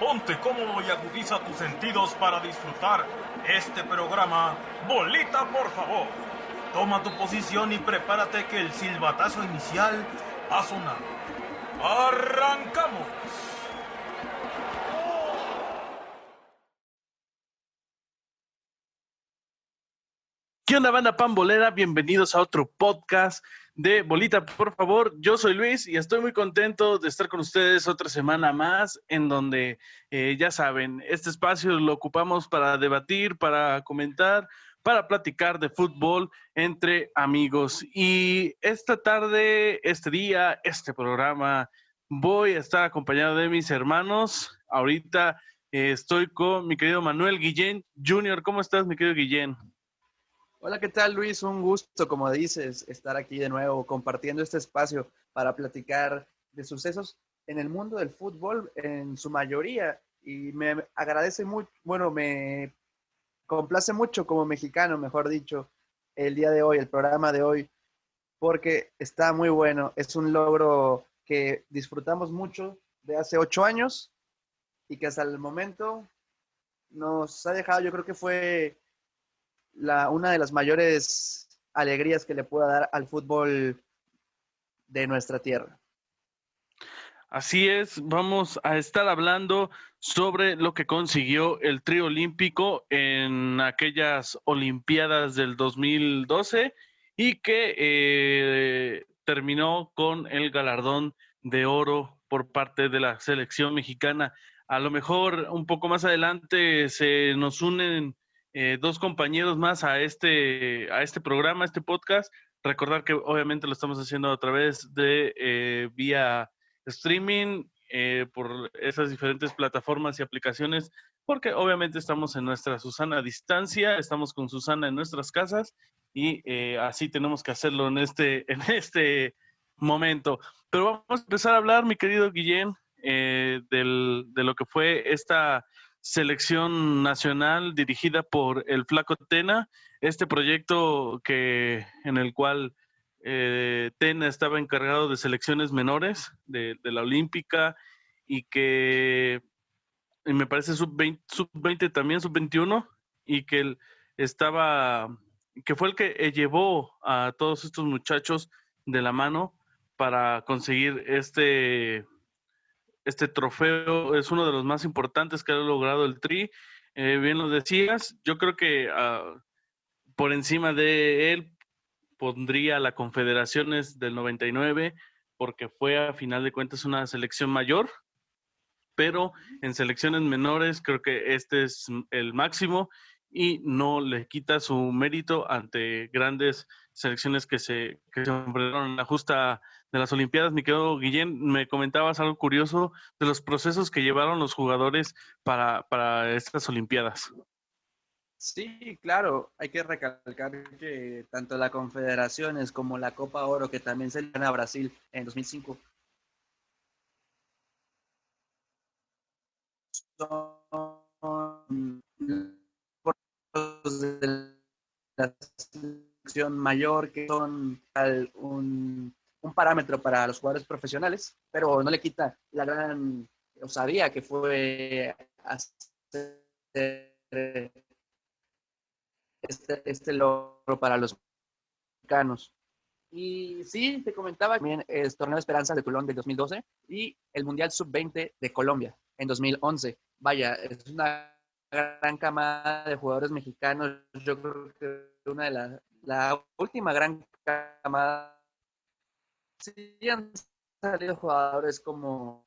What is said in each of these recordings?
Ponte cómodo y agudiza tus sentidos para disfrutar este programa. Bolita, por favor. Toma tu posición y prepárate que el silbatazo inicial ha sonado. ¡Arrancamos! ¿Qué onda, banda pambolera? Bienvenidos a otro podcast de Bolita, por favor. Yo soy Luis y estoy muy contento de estar con ustedes otra semana más, en donde, ya saben, este espacio lo ocupamos para debatir, para comentar, para platicar de fútbol entre amigos. Y esta tarde, este día, este programa, voy a estar acompañado de mis hermanos. Ahorita estoy con mi querido Manuel Guillén Jr. ¿Cómo estás, mi querido Guillén? Hola, ¿qué tal, Luis? Un gusto, como dices, estar aquí de nuevo compartiendo este espacio para platicar de sucesos en el mundo del fútbol en su mayoría. Y me agradece mucho, bueno, me complace mucho como mexicano, mejor dicho, el día de hoy, el programa de hoy, porque está muy bueno. Es un logro que disfrutamos mucho de hace 8 años y que hasta el momento nos ha dejado, yo creo que fue una de las mayores alegrías que le pueda dar al fútbol de nuestra tierra. Así es, vamos a estar hablando sobre lo que consiguió el trío olímpico en aquellas Olimpiadas del 2012 y que terminó con el galardón de oro por parte de la selección mexicana. A lo mejor un poco más adelante se nos unen dos compañeros más a este programa, a este podcast. Recordar que obviamente lo estamos haciendo a través de vía streaming por esas diferentes plataformas y aplicaciones, porque obviamente estamos en nuestra Susana a distancia, estamos con Susana en nuestras casas y así tenemos que hacerlo en este momento. Pero vamos a empezar a hablar, mi querido Guillén, de lo que fue esta selección nacional dirigida por el Flaco Tena, este proyecto en el cual Tena estaba encargado de selecciones menores de la Olímpica y que me parece sub-20 también, sub-21, y que que fue el que llevó a todos estos muchachos de la mano para conseguir este trofeo. Es uno de los más importantes que ha logrado el Tri. Bien lo decías, yo creo que por encima de él pondría la Confederaciones del 99, porque fue a final de cuentas una selección mayor, pero en selecciones menores creo que este es el máximo y no le quita su mérito ante grandes selecciones que se enfrentaron en la justa de las Olimpiadas. Mi querido Guillén, me comentabas algo curioso de los procesos que llevaron los jugadores para estas Olimpiadas. Sí, claro, hay que recalcar que tanto la Confederaciones como la Copa Oro, que también se le gana a Brasil en 2005, son de la selección mayor, que son un parámetro para los jugadores profesionales, pero no le quita la gran osadía que fue hacer este logro para los mexicanos. Y sí, te comentaba también el Torneo de Esperanza de Toulon del 2012 y el Mundial Sub-20 de Colombia en 2011. Vaya, es una gran camada de jugadores mexicanos. Yo creo que una de la última gran camada. Sí han salido jugadores como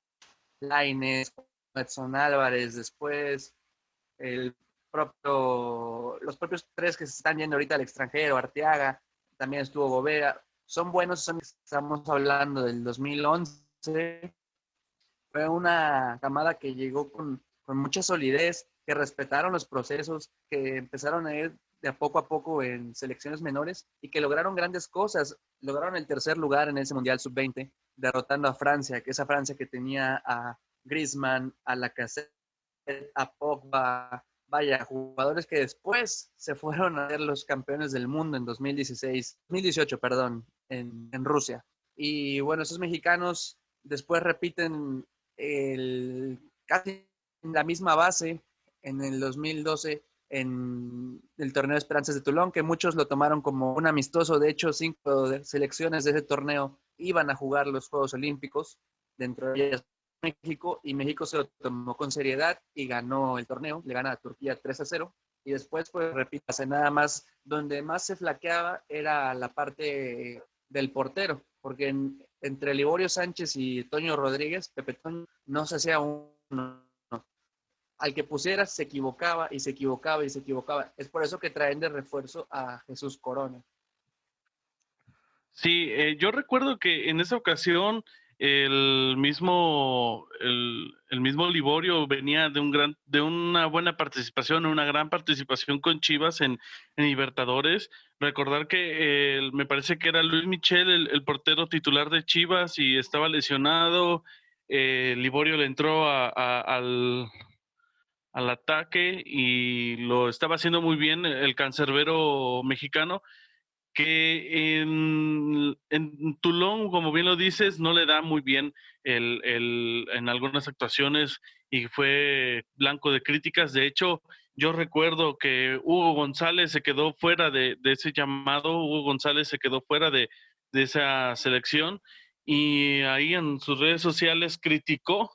Lainez, Edson Álvarez, después los propios tres que se están yendo ahorita al extranjero, Arteaga, también estuvo Gobea, son buenos, estamos hablando del 2011, fue una camada que llegó con mucha solidez, que respetaron los procesos, que empezaron a ir de a poco en selecciones menores y que lograron grandes cosas, lograron el tercer lugar en ese Mundial Sub-20, derrotando a Francia, que esa Francia que tenía a Griezmann, a Lacazette, a Pogba, vaya, jugadores que después se fueron a ser los campeones del mundo en 2018, perdón, en Rusia. Y bueno, esos mexicanos después repiten casi la misma base en el 2012 en el torneo de Esperanzas de Toulon, que muchos lo tomaron como un amistoso. De hecho, 5 selecciones de ese torneo iban a jugar los Juegos Olímpicos, dentro de ellas México, y México se lo tomó con seriedad y ganó el torneo, le gana a Turquía 3-0. Y después, pues, repítase, nada más, donde más se flaqueaba era la parte del portero, porque entre Liborio Sánchez y Toño Rodríguez, Pepe Toño, no se hacía uno. Al que pusieras se equivocaba y se equivocaba y se equivocaba. Es por eso que traen de refuerzo a Jesús Corona. Sí, yo recuerdo que en esa ocasión el mismo Liborio venía de una buena participación, una gran participación con Chivas en Libertadores. Recordar que me parece que era Luis Michel el portero titular de Chivas y estaba lesionado. Liborio le entró al ataque y lo estaba haciendo muy bien el cancerbero mexicano, que en Toulon, como bien lo dices, no le da muy bien en algunas actuaciones y fue blanco de críticas. De hecho, yo recuerdo que Hugo González se quedó fuera de ese llamado, Hugo González se quedó fuera de esa selección y ahí en sus redes sociales criticó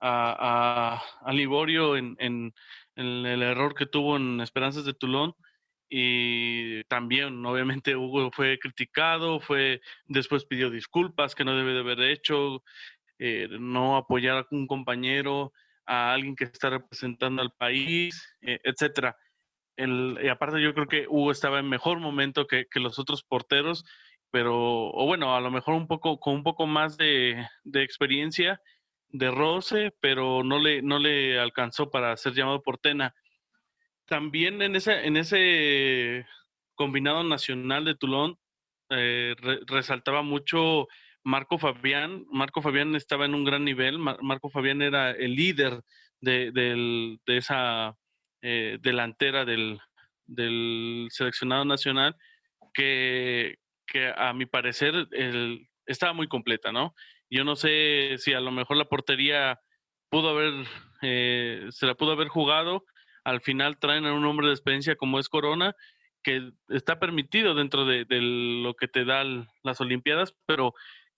a Liborio en el error que tuvo en Esperanzas de Toulon. Y también, obviamente, Hugo fue criticado, después pidió disculpas que no debe de haber hecho, no apoyar a un compañero, a alguien que está representando al país, etcétera. Y aparte yo creo que Hugo estaba en mejor momento que los otros porteros, pero, o bueno, a lo mejor con un poco más de experiencia, de roce, pero no le alcanzó para ser llamado por Tena. También en ese combinado nacional de Toulon resaltaba mucho Marco Fabián. Marco Fabián estaba en un gran nivel. Marco Fabián era el líder de esa delantera del seleccionado nacional que a mi parecer estaba muy completa, ¿no? Yo no sé si a lo mejor la portería pudo haber, se la pudo haber jugado. Al final traen a un hombre de experiencia como es Corona, que está permitido dentro de lo que te dan las Olimpiadas, pero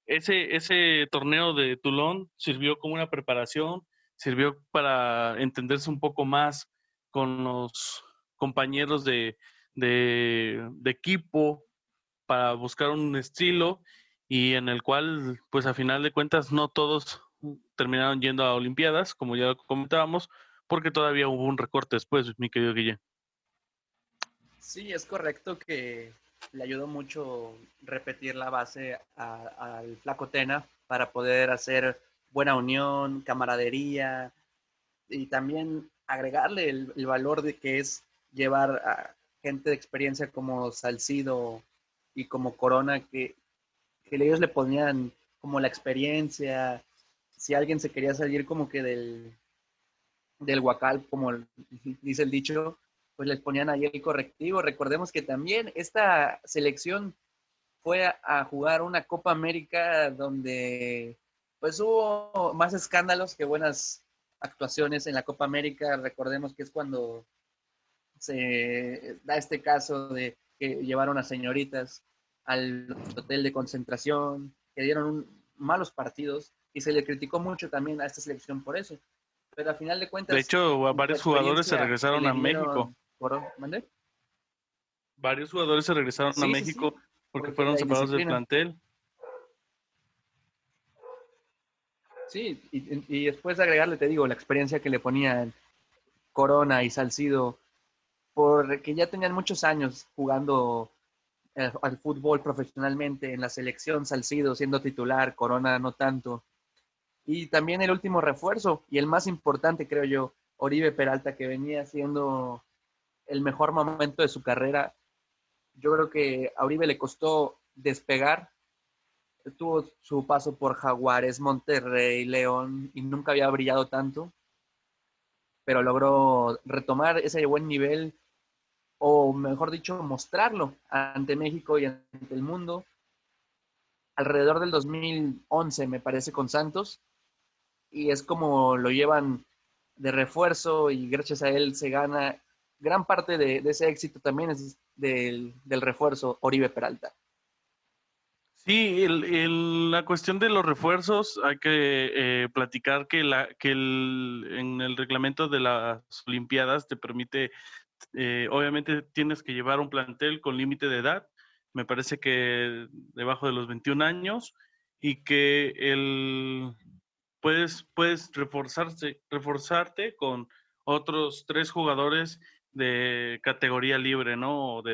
ese torneo de Toulon sirvió como una preparación, sirvió para entenderse un poco más con los compañeros de equipo, para buscar un estilo y en el cual, pues a final de cuentas, no todos terminaron yendo a Olimpiadas, como ya comentábamos, porque todavía hubo un recorte después, mi querido Guille. Sí, es correcto que le ayudó mucho repetir la base al Flaco Tena para poder hacer buena unión, camaradería y también agregarle el valor de que es llevar a gente de experiencia como Salcido y como Corona, que ellos le ponían como la experiencia. Si alguien se quería salir como que del huacal, como dice el dicho, pues les ponían ahí el correctivo. Recordemos que también esta selección fue a jugar una Copa América donde pues hubo más escándalos que buenas actuaciones en la Copa América. Recordemos que es cuando se da este caso de que llevaron a señoritas al hotel de concentración, que dieron malos partidos y se le criticó mucho también a esta selección por eso. Pero al final de De cuentas, hecho, la varios jugadores se experiencia que regresaron le a México. dieron, ¿mande? Varios jugadores se regresaron a Sí, sí, sí, México porque porque fueron la separados del indisciplina. plantel. Sí, y después de agregarle, te digo, la experiencia que le ponían Corona y Salcido, porque ya tenían muchos años jugando al fútbol profesionalmente en la selección, Salcido siendo titular, Corona no tanto. Y también el último refuerzo, y el más importante, creo yo, Oribe Peralta, que venía siendo el mejor momento de su carrera. Yo creo que a Oribe le costó despegar. Tuvo su paso por Jaguares, Monterrey, León, y nunca había brillado tanto, pero logró retomar ese buen nivel, o mejor dicho, mostrarlo ante México y ante el mundo. Alrededor del 2011, me parece, con Santos, y es como lo llevan de refuerzo y gracias a él se gana gran parte de ese éxito también es del refuerzo Oribe Peralta. Sí, la cuestión de los refuerzos, hay que platicar que, en el reglamento de las Olimpiadas te permite, obviamente tienes que llevar un plantel con límite de edad, me parece que debajo de los 21 años, y que puedes reforzarte con otros 3 jugadores de categoría libre, ¿no? O de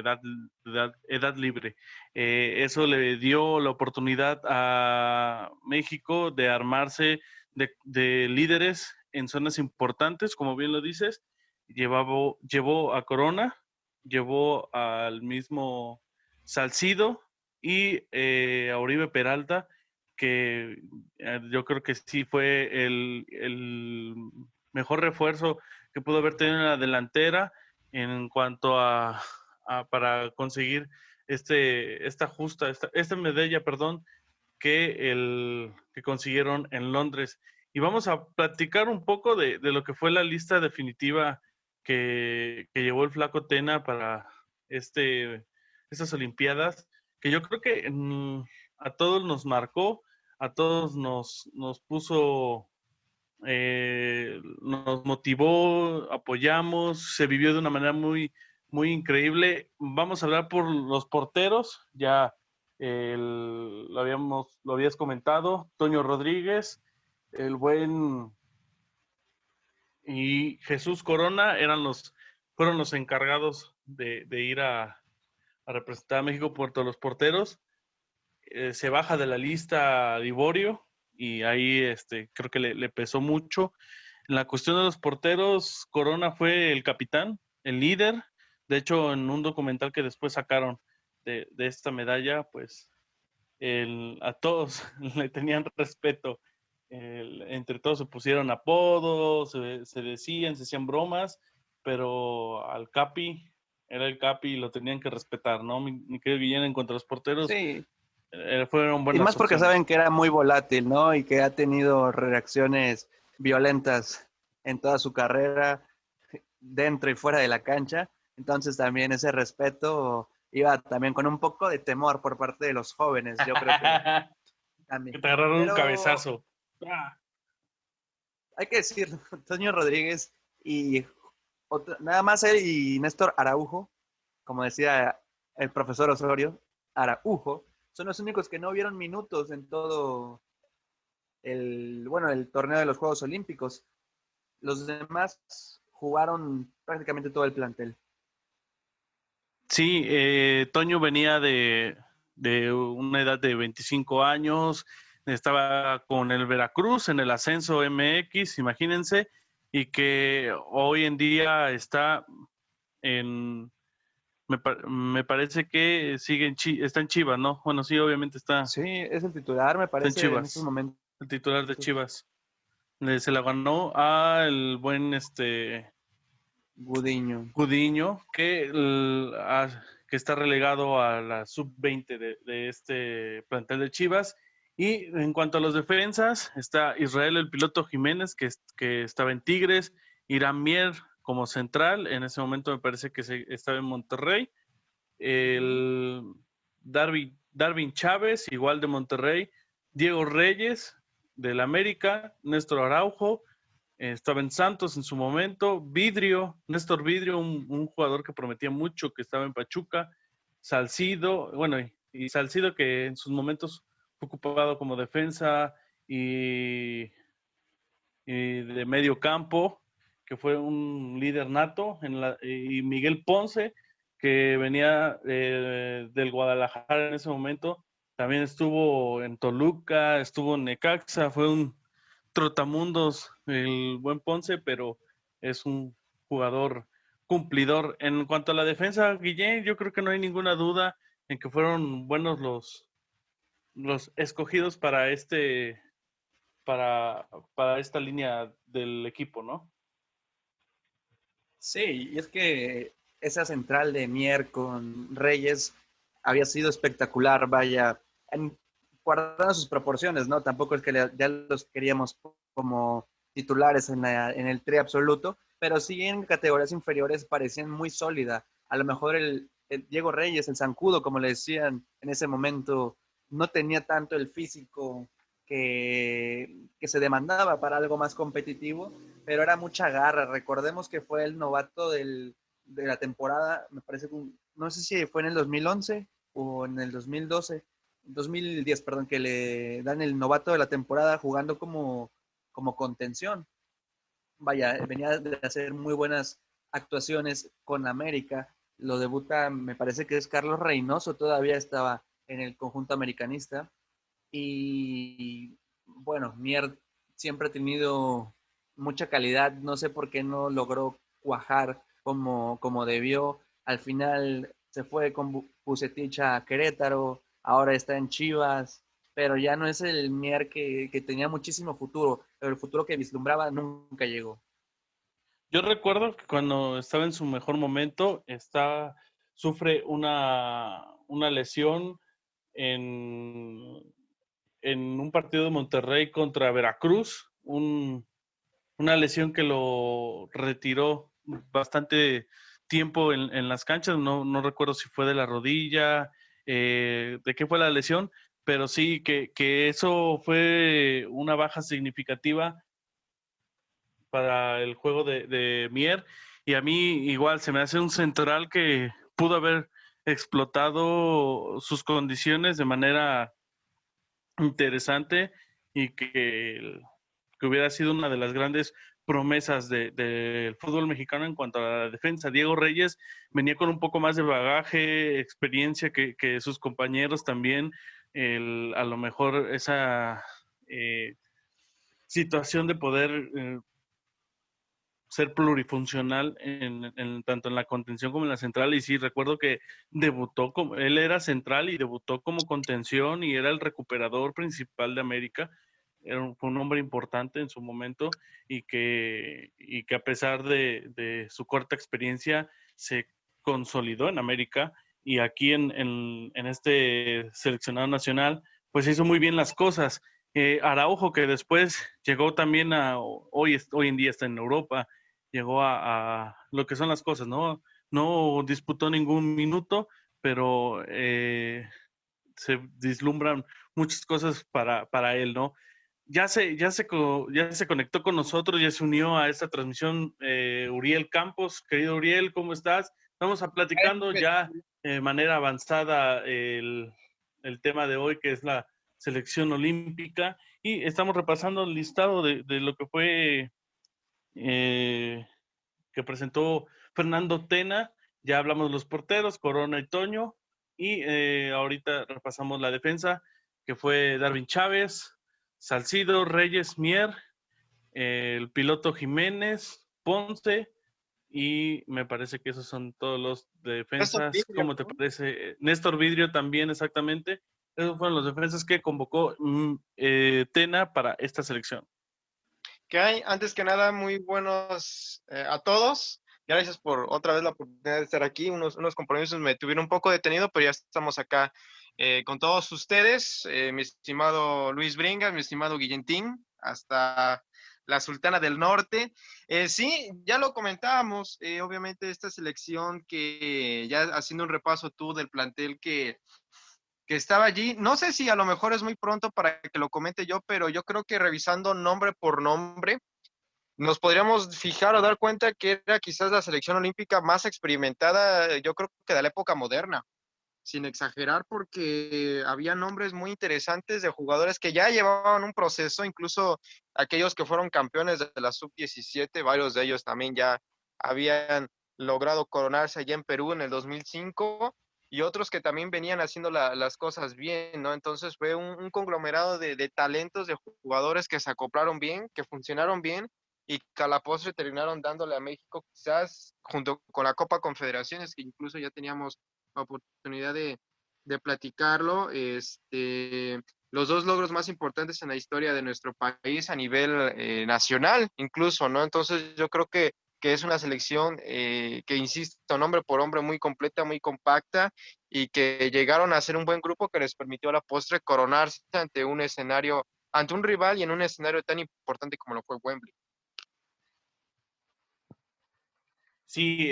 edad libre. Eso le dio la oportunidad a México de armarse de líderes en zonas importantes, como bien lo dices. Llevó a Corona, llevó al mismo Salcido y a Oribe Peralta, que yo creo que sí fue el mejor refuerzo que pudo haber tenido en la delantera en cuanto para conseguir esta medalla, perdón, que consiguieron en Londres. Y vamos a platicar un poco de lo que fue la lista definitiva que llevó el Flaco Tena para estas Olimpiadas, que yo creo que a todos nos marcó, a todos nos puso, nos motivó, apoyamos, se vivió de una manera muy, muy increíble. Vamos a hablar por los porteros, ya lo habías comentado, Toño Rodríguez, el buen y Jesús Corona fueron los encargados de ir a representar a México por todos los porteros. Se baja de la lista Liborio y ahí creo que le pesó mucho. En la cuestión de los porteros, Corona fue el capitán, el líder. De hecho, en un documental que después sacaron de esta medalla, pues a todos le tenían respeto. Entre todos se pusieron apodos, se decían, se hacían bromas, pero al Capi, era el Capi y lo tenían que respetar, ¿no? Mi querido Guillén, en cuanto a los porteros, Sí, fueron y buenas más porque opciones. saben que era muy volátil, ¿no? Y que ha tenido reacciones violentas en toda su carrera, dentro y fuera de la cancha. Entonces también ese respeto iba también con un poco de temor por parte de los jóvenes, yo creo que también. Que te agarraron un Pero cabezazo. Ah. hay que decir, Toño Rodríguez y nada más él y Néstor Araujo, como decía el profesor Osorio, Araujo, son los únicos que no vieron minutos en todo el torneo de los Juegos Olímpicos. Los demás jugaron prácticamente todo el plantel. Sí, Toño venía de una edad de 25 años, estaba con el Veracruz en el ascenso MX, imagínense, y que hoy en día está me parece que está en Chivas, ¿no? Bueno, sí, obviamente Sí, es el titular, me está en parece, en estos Chivas, momentos. el titular de Chivas. Se la ganó al buen Gudiño. Gudiño, que está relegado a la sub-20 de este plantel de Chivas. Y en cuanto a los defensas, está Israel el Piloto Jiménez, que estaba en Tigres, Irán Mier como central, en ese momento me parece que estaba en Monterrey, el Darwin Chávez, igual de Monterrey, Diego Reyes del América, Néstor Araujo, estaba en Santos en su momento, Néstor Vidrio, un jugador que prometía mucho, que estaba en Pachuca, Salcido, bueno, y Salcido, que en sus momentos fue ocupado como defensa y de medio campo, que fue un líder nato, y Miguel Ponce, que venía del Guadalajara en ese momento, también estuvo en Toluca, estuvo en Necaxa, fue un trotamundos el buen Ponce, pero es un jugador cumplidor. En cuanto a la defensa, Guillén, yo creo que no hay ninguna duda en que fueron buenos los escogidos para esta línea del equipo, ¿no? Sí, y es que esa central de Mier con Reyes había sido espectacular, vaya, guardando sus proporciones, ¿no? Tampoco es que ya los queríamos como titulares en el tri absoluto, pero sí en categorías inferiores parecían muy sólida. A lo mejor el Diego Reyes, el Zancudo, como le decían en ese momento, no tenía tanto el físico que se demandaba para algo más competitivo, pero era mucha garra. Recordemos que fue el novato de la temporada, me parece, no sé si fue en el 2011 o en el 2010, perdón, que le dan el novato de la temporada jugando como contención. Vaya, venía de hacer muy buenas actuaciones con América. Lo debuta, me parece que es Carlos Reynoso, todavía estaba en el conjunto americanista. Y bueno, Mier siempre ha tenido mucha calidad. No sé por qué no logró cuajar como debió. Al final se fue con Bucetich a Querétaro, ahora está en Chivas, pero ya no es el Mier que tenía muchísimo futuro, pero el futuro que vislumbraba nunca llegó. Yo recuerdo que cuando estaba en su mejor momento, sufre una lesión en, en un partido de Monterrey contra Veracruz, una lesión que lo retiró bastante tiempo en las canchas. No recuerdo si fue de la rodilla, de qué fue la lesión, pero sí que eso fue una baja significativa para el juego de Mier. Y a mí igual se me hace un central que pudo haber explotado sus condiciones de manera interesante y que hubiera sido una de las grandes promesas del fútbol mexicano en cuanto a la defensa. Diego Reyes venía con un poco más de bagaje, experiencia que sus compañeros también, a lo mejor esa situación de poder ser plurifuncional tanto en la contención como en la central. Y sí, recuerdo que él era central y debutó como contención y era el recuperador principal de América. Fue un hombre importante en su momento y que a pesar de su corta experiencia se consolidó en América y aquí en este seleccionado nacional pues hizo muy bien las cosas. Araujo, que después llegó también hoy en día está en Europa, llegó a lo que son las cosas, ¿no? No disputó ningún minuto, pero se vislumbran muchas cosas para él, ¿no? Ya se conectó con nosotros, ya se unió a esta transmisión Uriel Campos. Querido Uriel, ¿cómo estás? Estamos platicando ya de manera avanzada el tema de hoy, que es la selección olímpica, y estamos repasando el listado de lo que fue que presentó Fernando Tena. Ya hablamos de los porteros, Corona y Toño, y ahorita repasamos la defensa, que fue Darwin Chávez, Salcido, Reyes, Mier, el piloto Jiménez, Ponce, y me parece que esos son todos los defensas. Vidrio, ¿Cómo te ¿no? parece? Néstor Vidrio también, exactamente. Esos fueron los defensas que convocó Tena para esta selección. ¿Qué hay? Antes que nada, muy buenos a todos. Gracias por otra vez la oportunidad de estar aquí. Unos compromisos me tuvieron un poco detenido, pero ya estamos acá con todos ustedes. Mi estimado Luis Bringas, mi estimado Guillentín, hasta la Sultana del Norte. Sí, ya lo comentábamos, obviamente esta selección que ya haciendo un repaso tú del plantel que estaba allí. No sé si a lo mejor es muy pronto para que lo comente yo, pero yo creo que revisando nombre por nombre, nos podríamos fijar o dar cuenta que era quizás la selección olímpica más experimentada, yo creo que de la época moderna, sin exagerar, porque había nombres muy interesantes de jugadores que ya llevaban un proceso, incluso aquellos que fueron campeones de la sub-17, varios de ellos también ya habían logrado coronarse allá en Perú en el 2005 y otros que también venían haciendo las cosas bien, ¿no? Entonces fue un conglomerado de talentos, de jugadores que se acoplaron bien, que funcionaron bien y que a la postre terminaron dándole a México quizás junto con la Copa Confederaciones, que incluso ya teníamos la oportunidad de platicarlo, los dos logros más importantes en la historia de nuestro país a nivel nacional, incluso, ¿no? Entonces yo creo que es una selección que, insisto, nombre por hombre, muy completa, muy compacta, y que llegaron a ser un buen grupo que les permitió a la postre coronarse ante un escenario ante un rival y en un escenario tan importante como lo fue Wembley. Sí,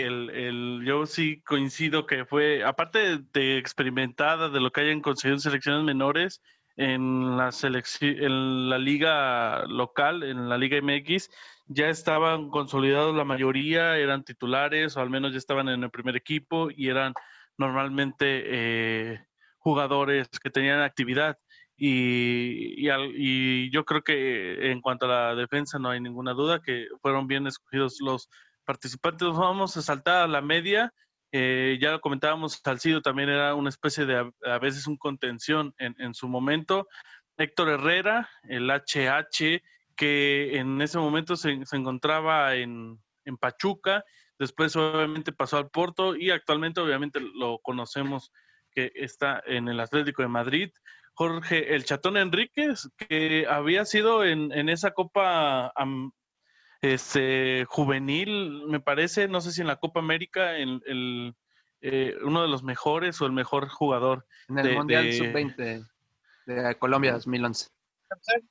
yo sí coincido que fue, aparte de experimentada de lo que hayan conseguido en selecciones menores, en la liga local, en la Liga MX, ya estaban consolidados la mayoría, eran titulares o al menos ya estaban en el primer equipo y eran normalmente jugadores que tenían actividad. Y yo creo que en cuanto a la defensa no hay ninguna duda que fueron bien escogidos los participantes. Vamos a saltar a la media. Ya lo comentábamos, Salcido también era una especie de a veces un contención en su momento. Héctor Herrera, el HH, que en ese momento se encontraba en Pachuca, después obviamente pasó al Porto y actualmente obviamente lo conocemos que está en el Atlético de Madrid. Jorge El Chatón Enríquez, que había sido en esa Copa juvenil, me parece, no sé si en la Copa América, uno de los mejores o el mejor jugador En el de, Mundial de... Sub-20 de Colombia 2011.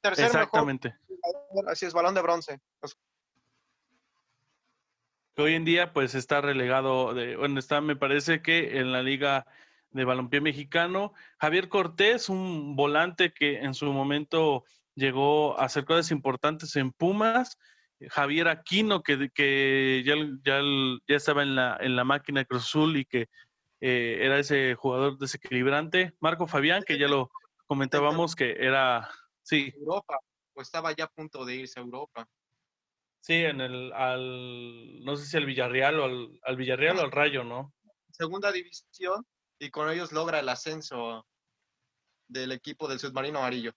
Tercer mejor Exactamente. jugador, así es, balón de bronce. Que hoy en día pues está relegado, está me parece que en la Liga de Balompié Mexicano. Javier Cortés, un volante que en su momento llegó a hacer cosas importantes en Pumas. Javier Aquino, que ya estaba en la máquina de Cruz Azul y que era ese jugador desequilibrante. Marco Fabián, que ya lo comentábamos que era, sí, Europa, o estaba ya a punto de irse a Europa. sí, no sé si al Villarreal al Villarreal o al Rayo, ¿no? Segunda división, y con ellos logra el ascenso del equipo del submarino amarillo.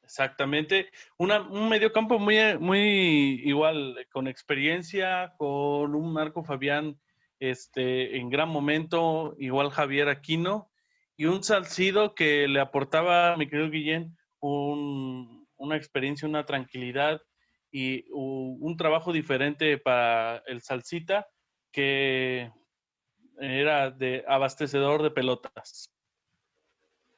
Exactamente. Un mediocampo muy, muy igual, con experiencia, con un Marco Fabián en gran momento, igual Javier Aquino, y un Salcido que le aportaba, mi querido Guillén, una experiencia, una tranquilidad y un trabajo diferente para el Salsita, que era de abastecedor de pelotas.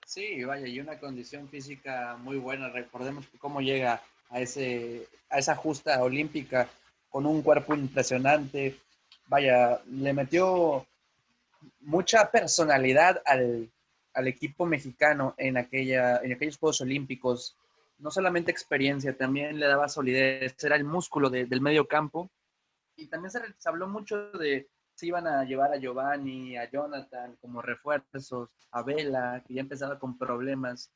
Sí, vaya, y una condición física muy buena. Recordemos cómo llega a esa justa olímpica con un cuerpo impresionante. Vaya, le metió mucha personalidad al equipo mexicano en aquellos Juegos Olímpicos. No solamente experiencia, también le daba solidez, era el músculo del medio campo. Y también se habló mucho de si iban a llevar a Giovanni, a Jonathan como refuerzos, a Vela, que ya empezaba con problemas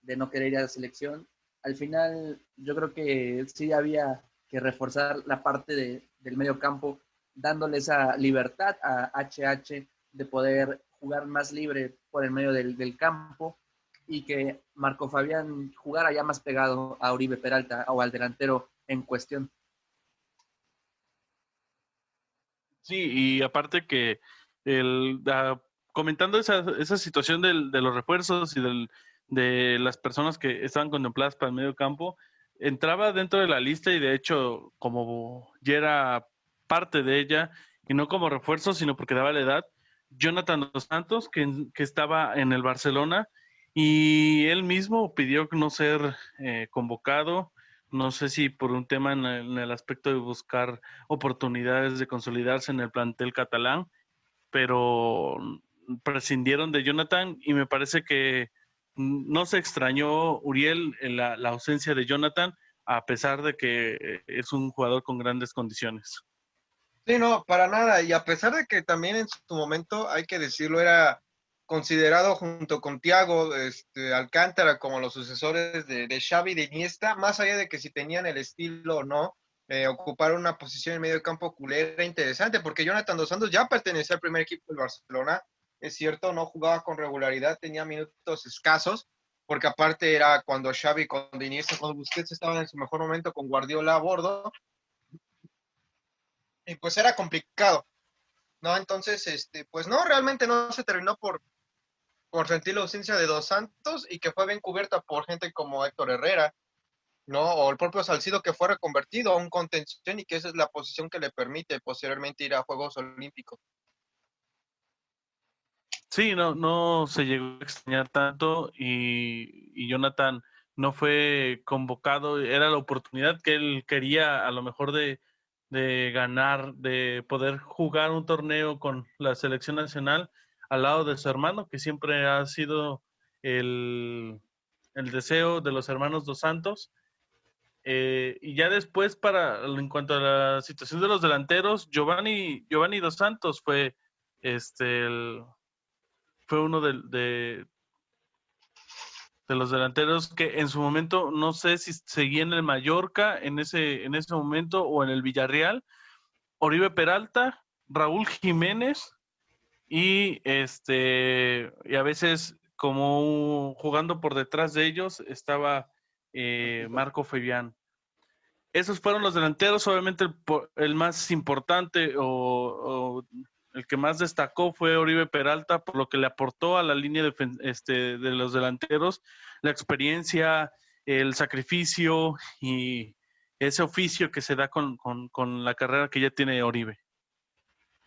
de no querer ir a la selección. Al final, yo creo que sí había que reforzar la parte del medio campo, dándole esa libertad a HH de poder jugar más libre por el medio del campo y que Marco Fabián jugara ya más pegado a Oribe Peralta o al delantero en cuestión. Sí, y aparte que comentando esa situación de los refuerzos y de las personas que estaban contempladas para el medio campo, entraba dentro de la lista y de hecho como ya era parte de ella, y no como refuerzo, sino porque daba la edad, Jonathan Dos Santos, que estaba en el Barcelona, y él mismo pidió no ser convocado, no sé si por un tema en el aspecto de buscar oportunidades de consolidarse en el plantel catalán, pero prescindieron de Jonathan y me parece que no se extrañó Uriel en la ausencia de Jonathan, a pesar de que es un jugador con grandes condiciones. Sí, no, para nada. Y a pesar de que también en su momento, hay que decirlo, era considerado junto con Thiago, Alcántara como los sucesores de Xavi, de Iniesta, más allá de que si tenían el estilo o no, ocupar una posición en medio campo culé era interesante, porque Jonathan Dos Santos ya pertenecía al primer equipo del Barcelona, es cierto, no jugaba con regularidad, tenía minutos escasos, porque aparte era cuando Xavi, cuando Iniesta, cuando Busquets estaban en su mejor momento con Guardiola a bordo, y pues era complicado, ¿no? Entonces, pues no, realmente no se terminó por sentir la ausencia de Dos Santos y que fue bien cubierta por gente como Héctor Herrera, ¿no? O el propio Salcido que fue reconvertido a un contención y que esa es la posición que le permite posteriormente ir a Juegos Olímpicos. Sí, no se llegó a extrañar tanto y Jonathan no fue convocado, era la oportunidad que él quería a lo mejor de ganar, de poder jugar un torneo con la selección nacional al lado de su hermano, que siempre ha sido el deseo de los hermanos Dos Santos. Y ya después, en cuanto a la situación de los delanteros, Giovanni Dos Santos fue, fue uno de los delanteros que en su momento, no sé si seguía en el Mallorca en ese momento o en el Villarreal. Oribe Peralta, Raúl Jiménez y a veces como jugando por detrás de ellos estaba Marco Fabián. Esos fueron los delanteros. Obviamente el más importante o el que más destacó fue Oribe Peralta, por lo que le aportó a la línea de los delanteros la experiencia, el sacrificio y ese oficio que se da con la carrera que ya tiene Oribe.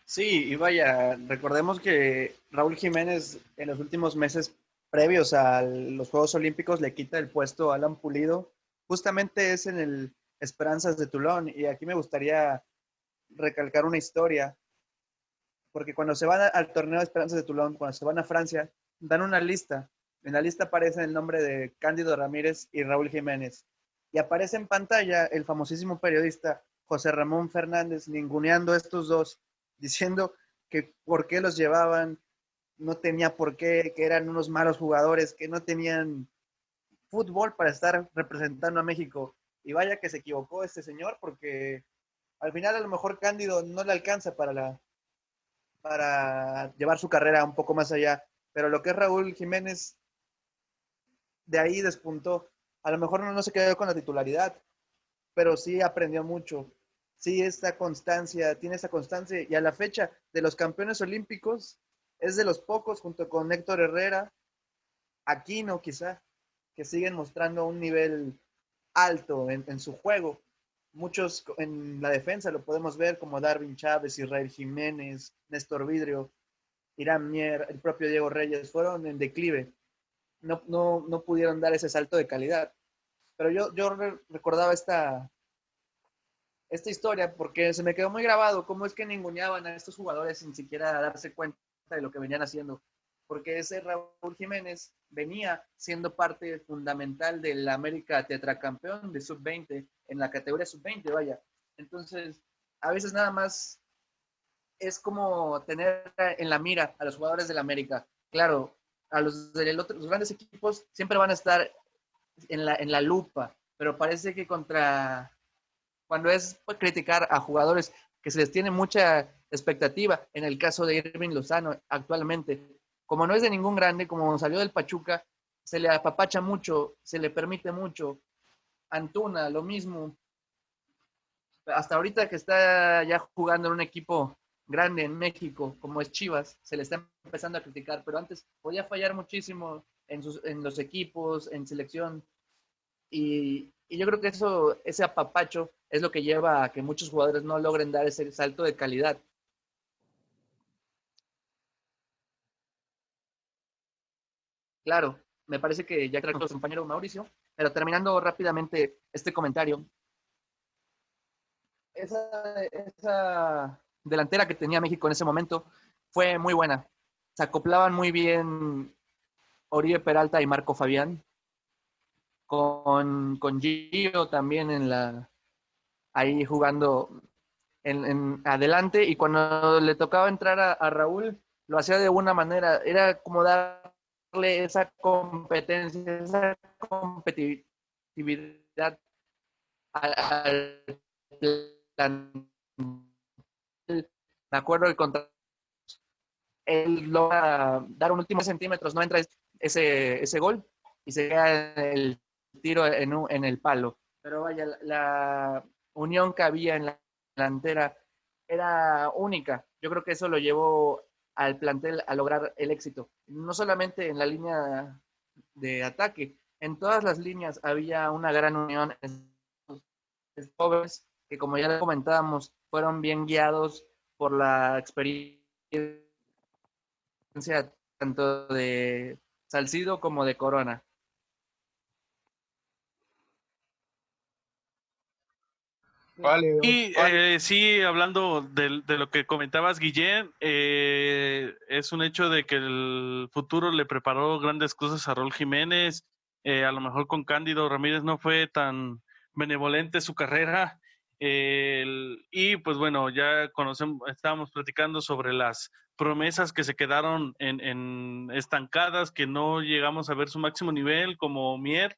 Sí, y vaya, recordemos que Raúl Jiménez en los últimos meses previos a los Juegos Olímpicos le quita el puesto a Alan Pulido. Justamente es en el Esperanzas de Toulon, y aquí me gustaría recalcar una historia, porque cuando se van al torneo de Esperanzas de Toulon, cuando se van a Francia, dan una lista. En la lista aparece el nombre de Cándido Ramírez y Raúl Jiménez. Y aparece en pantalla el famosísimo periodista José Ramón Fernández ninguneando a estos dos, diciendo que por qué los llevaban, no tenía por qué, que eran unos malos jugadores, que no tenían fútbol para estar representando a México. Y vaya que se equivocó este señor, porque al final a lo mejor Cándido no le alcanza para llevar su carrera un poco más allá. Pero lo que es Raúl Jiménez, de ahí despuntó. A lo mejor no se quedó con la titularidad, pero sí aprendió mucho. Sí, tiene esta constancia, y a la fecha de los campeones olímpicos es de los pocos, junto con Héctor Herrera, Aquino quizá, que siguen mostrando un nivel alto en su juego. Muchos en la defensa lo podemos ver, como Darwin Chávez, Israel Jiménez, Néstor Vidrio, Irán Mier, el propio Diego Reyes, fueron en declive. No pudieron dar ese salto de calidad. Pero yo recordaba esta historia porque se me quedó muy grabado cómo es que ninguneaban a estos jugadores sin siquiera darse cuenta de lo que venían haciendo. Porque ese Raúl Jiménez venía siendo parte fundamental del América tetracampeón de sub-20, en la categoría sub-20, vaya. Entonces, a veces nada más es como tener en la mira a los jugadores del América. Claro, a los grandes equipos siempre van a estar en la lupa, pero parece que cuando es criticar a jugadores que se les tiene mucha expectativa, en el caso de Irving Lozano actualmente, como no es de ningún grande, como salió del Pachuca, se le apapacha mucho, se le permite mucho. Antuna, lo mismo. Hasta ahorita que está ya jugando en un equipo grande en México, como es Chivas, se le está empezando a criticar, pero antes podía fallar muchísimo en los equipos, en selección, y yo creo que ese apapacho es lo que lleva a que muchos jugadores no logren dar ese salto de calidad. Claro, me parece que ya creo que nuestro compañero Mauricio, pero terminando rápidamente este comentario, esa delantera que tenía México en ese momento fue muy buena. Se acoplaban muy bien Oribe Peralta y Marco Fabián, con Gio también ahí jugando en adelante, y cuando le tocaba entrar a Raúl, lo hacía de una manera, era como darle esa competencia, esa competitividad al plan. Me acuerdo que contra él logra dar un último centímetros, no entra ese gol y se queda el tiro en el palo. Pero vaya, la unión que había en la delantera era única. Yo creo que eso lo llevó al plantel a lograr el éxito. No solamente en la línea de ataque, en todas las líneas había una gran unión. Estos jóvenes que, como ya comentábamos, fueron bien guiados por la experiencia tanto de Salcido como de Corona. Vale, Y vale. sí, hablando de lo que comentabas, Guillén, es un hecho de que el futuro le preparó grandes cosas a Raúl Jiménez. A lo mejor con Cándido Ramírez no fue tan benevolente su carrera. Y pues bueno, ya conocemos, estábamos platicando sobre las promesas que se quedaron en estancadas, que no llegamos a ver su máximo nivel, como Mier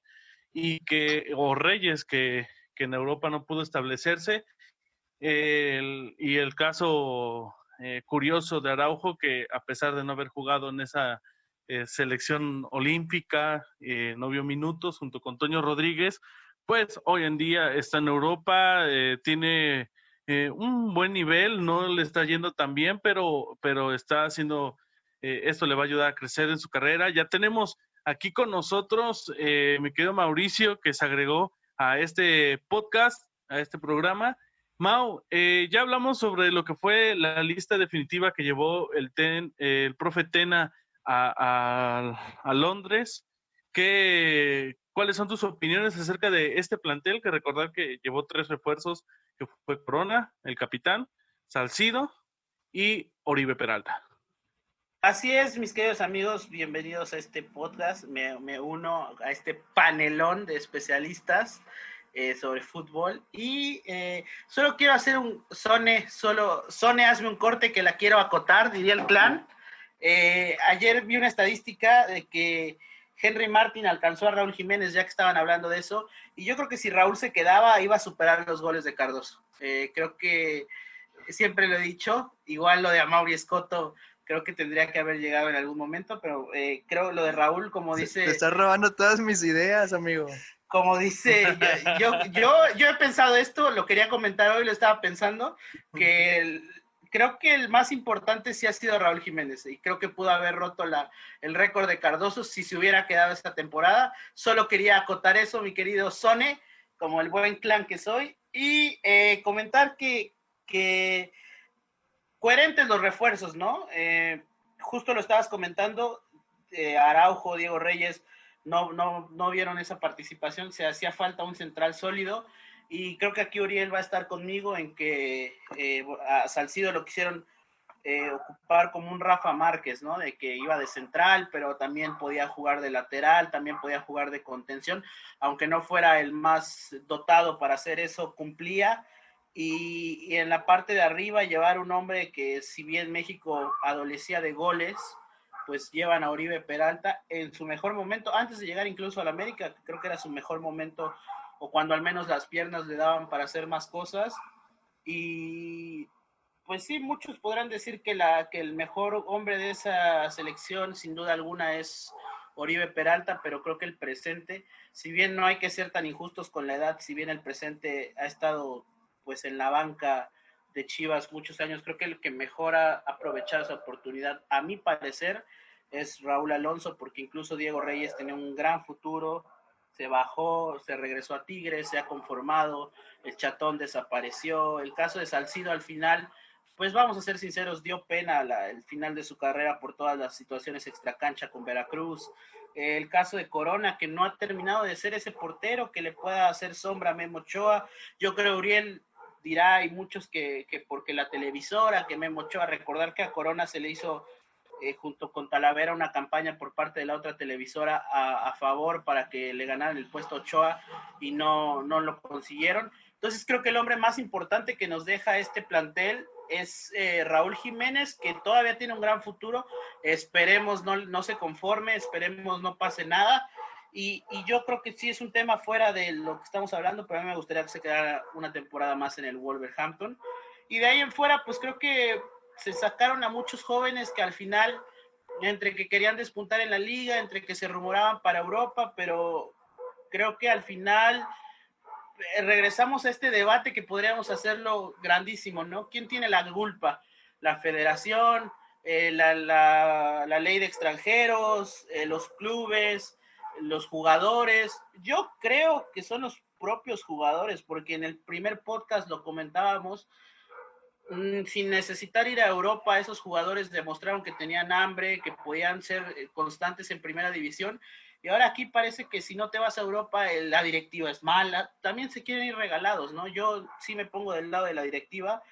o Reyes, que en Europa no pudo establecerse. Y el caso curioso de Araujo, que a pesar de no haber jugado en esa selección olímpica, no vio minutos junto con Toño Rodríguez, pues hoy en día está en Europa, tiene un buen nivel, no le está yendo tan bien, pero está haciendo, esto le va a ayudar a crecer en su carrera. Ya tenemos aquí con nosotros mi querido Mauricio, que se agregó a este podcast, a este programa. Mau, ya hablamos sobre lo que fue la lista definitiva que llevó el profe Tena a Londres. ¿Cuáles son tus opiniones acerca de este plantel? Que recordar que llevó 3 refuerzos, que fue Corona, el capitán, Salcido y Oribe Peralta. Así es, mis queridos amigos, bienvenidos a este podcast. Me uno a este panelón de especialistas sobre fútbol y solo quiero hacer un Sone, hazme un corte que la quiero acotar, diría el clan. Ayer vi una estadística de que Henry Martin alcanzó a Raúl Jiménez, ya que estaban hablando de eso, y yo creo que si Raúl se quedaba iba a superar los goles de Cardoso. Creo que siempre lo he dicho, igual lo de Amaury Escoto creo que tendría que haber llegado en algún momento, pero creo lo de Raúl, como dice... Te estás robando todas mis ideas, amigo. Como dice, yo he pensado esto, lo quería comentar hoy, lo estaba pensando, que creo que el más importante sí ha sido Raúl Jiménez, y creo que pudo haber roto el récord de Cardoso si se hubiera quedado esta temporada. Solo quería acotar eso, mi querido Sone, como el buen clan que soy, y comentar que coherentes los refuerzos, ¿no? Justo lo estabas comentando, Araujo, Diego Reyes, no vieron esa participación, se hacía falta un central sólido, y creo que aquí Uriel va a estar conmigo en que a Salcido lo quisieron ocupar como un Rafa Márquez, ¿no? De que iba de central, pero también podía jugar de lateral, también podía jugar de contención, aunque no fuera el más dotado para hacer eso, cumplía. Y en la parte de arriba llevar un hombre que, si bien México adolecía de goles, pues llevan a Oribe Peralta en su mejor momento, antes de llegar incluso a la América, creo que era su mejor momento, o cuando al menos las piernas le daban para hacer más cosas. Y pues sí, muchos podrán decir que el mejor hombre de esa selección, sin duda alguna, es Oribe Peralta, pero creo que el presente, si bien no hay que ser tan injustos con la edad, si bien el presente ha estado pues en la banca de Chivas muchos años, creo que el que mejor ha aprovechado esa oportunidad, a mi parecer, es Raúl Alonso, porque incluso Diego Reyes tenía un gran futuro, se bajó, se regresó a Tigres, se ha conformado, el Chatón desapareció, el caso de Salcido al final, pues vamos a ser sinceros, dio pena el final de su carrera por todas las situaciones extracancha con Veracruz. El caso de Corona, que no ha terminado de ser ese portero que le pueda hacer sombra a Memo Ochoa. Yo creo, Uriel dirá, hay muchos que porque la televisora, que Memo Ochoa, recordar que a Corona se le hizo junto con Talavera una campaña por parte de la otra televisora a favor para que le ganaran el puesto a Ochoa y no lo consiguieron. Entonces creo que el hombre más importante que nos deja este plantel es Raúl Jiménez, que todavía tiene un gran futuro. Esperemos no se conforme, esperemos no pase nada. Y yo creo que sí es un tema fuera de lo que estamos hablando, pero a mí me gustaría que se quedara una temporada más en el Wolverhampton. Y de ahí en fuera, pues creo que se sacaron a muchos jóvenes que al final, entre que querían despuntar en la liga, entre que se rumoraban para Europa, pero creo que al final regresamos a este debate que podríamos hacerlo grandísimo, ¿no? ¿Quién tiene la culpa? ¿La federación? La ley de extranjeros, los clubes, los jugadores? Yo creo que son los propios jugadores, porque en el primer podcast lo comentábamos, sin necesitar ir a Europa, esos jugadores demostraron que tenían hambre, que podían ser constantes en primera división, Y ahora aquí parece que si no te vas a Europa, la directiva es mala. También se quieren ir regalados, ¿no? Yo sí me pongo del lado de la directiva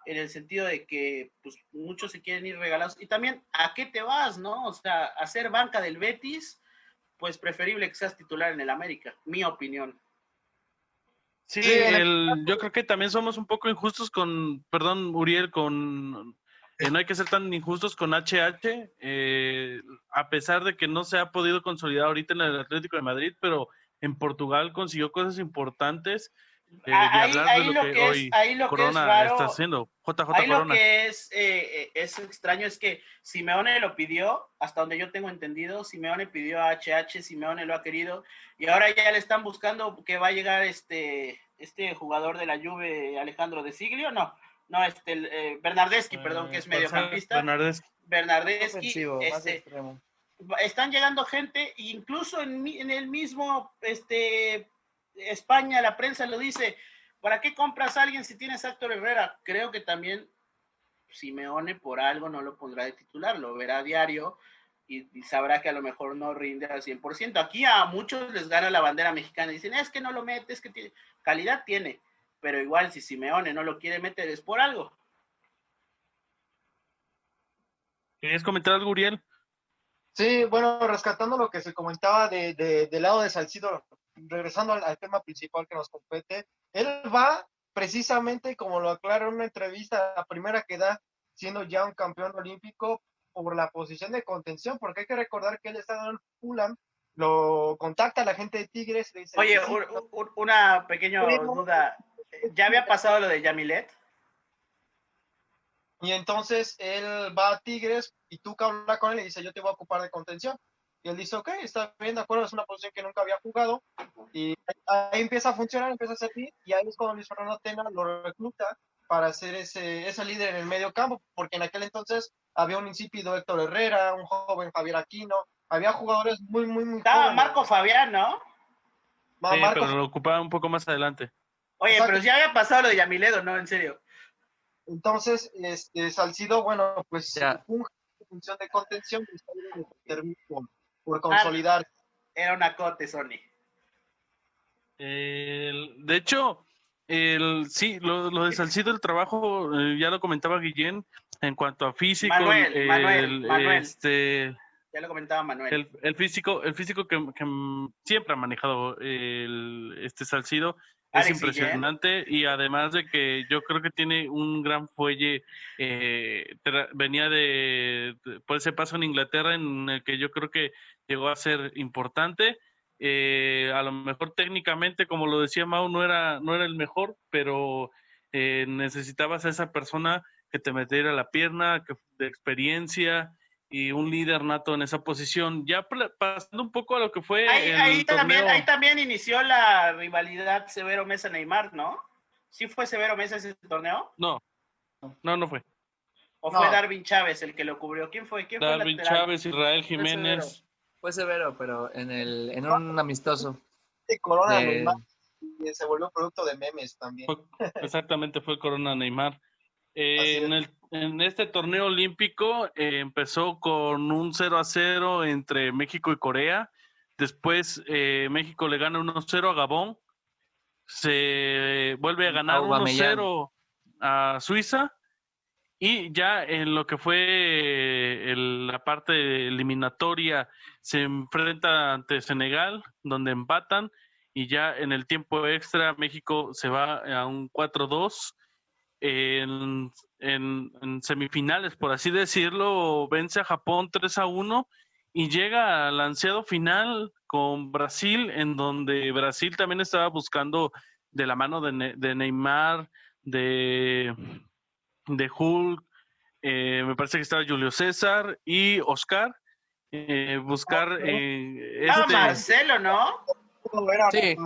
en el sentido de que pues, muchos se quieren ir regalados. Y también, ¿a qué te vas, no? O sea, hacer banca del Betis, pues preferible que seas titular en el América, mi opinión. Sí, Sí, yo creo que también somos un poco injustos perdón, Uriel, no hay que ser tan injustos con HH, a pesar de que no se ha podido consolidar ahorita en el Atlético de Madrid, pero en Portugal consiguió cosas importantes, de hablar de lo que hoy Ahí lo que es Corona está raro, haciendo, JJ ahí lo Corona. que es extraño es que Simeone lo pidió, hasta donde yo tengo entendido, Simeone pidió a HH, Simeone lo ha querido, y ahora ya le están buscando que va a llegar este jugador de la Juve, Alejandro De Siglio, no, Bernardeschi, perdón, que es mediocampista. Bernardeschi, Ofensivo, más extremo. están llegando gente, incluso en el mismo España, la prensa lo dice, ¿para qué compras a alguien si tienes a Héctor Herrera? Creo que también Simeone por algo no lo pondrá de titular, lo verá a diario y sabrá que a lo mejor no rinde al 100%. Aquí a muchos les gana la bandera mexicana y dicen, es que no lo mete, es que tiene calidad, tiene, pero igual si Simeone no lo quiere meter es por algo. ¿Querías comentar algo, Uriel? Sí, bueno, rescatando lo que se comentaba del lado de Salcido, regresando al tema principal que nos compete, él va precisamente, como lo aclara en una entrevista, la primera que da, siendo ya un campeón olímpico, por la posición de contención, porque hay que recordar que él está en el Fulham, lo contacta la gente de Tigres. Le dice, Oye, sí, una pequeña duda, ¿ya había pasado lo de Yamilet? y entonces él va a Tigres y Tuca habla con él y dice, yo te voy a ocupar de contención. Y él dice, ok, está bien, de acuerdo, es una posición que nunca había jugado. Y ahí empieza a funcionar, empieza a servir, y ahí es cuando Luis Fernando Tena lo recluta para ser ese líder en el medio campo, porque en aquel entonces había un insípido Héctor Herrera, un joven Javier Aquino, había jugadores muy Estaba jóvenes. Marco Fabián, ¿no? Sí, Marco, pero lo ocupaba un poco más adelante. Oye, exacto. pero ya había pasado lo de Yamilet, ¿no? En serio. Entonces, Salcido, bueno, pues Ya. funge en función de contención y está termina por consolidar. Era una cote, Sony. De hecho, sí, lo de Salcido, el trabajo, ya lo comentaba Guillén, en cuanto a físico, Manuel. este, Ya lo comentaba Manuel. el físico que siempre ha manejado este Salcido es Alex impresionante, y además de que yo creo que tiene un gran fuelle, venía por ese paso en Inglaterra en el que yo creo que llegó a ser importante. A lo mejor técnicamente, como lo decía Mau, no era el mejor, pero necesitabas a esa persona que te metiera la pierna, de experiencia y un líder nato en esa posición. Ya pasando un poco a lo que fue Ahí torneo. también inició la rivalidad Severo Mesa-Neymar, ¿no? ¿Sí fue Severo Mesa ese torneo? No fue. ¿O fue Darwin Chávez el que lo cubrió? ¿Quién fue? Darwin Chávez, Israel Jiménez. Fue severo, pero en un amistoso. Corona Neymar, se volvió producto de memes también. Exactamente, fue Corona Neymar. En este torneo olímpico empezó con un 0-0 entre México y Corea. Después México le gana 1-0 a Gabón. Se vuelve a ganar 1-0 a Suiza. Y ya en lo que fue la parte eliminatoria, se enfrenta ante Senegal, donde empatan, y ya en el tiempo extra México se va a un 4-2. En semifinales, por así decirlo, vence a Japón 3-1 y llega al ansiado final con Brasil, en donde Brasil también estaba buscando, de la mano de Neymar, de Hulk, me parece que estaba Julio César y Oscar, buscar Marcelo, ¿no? Sí.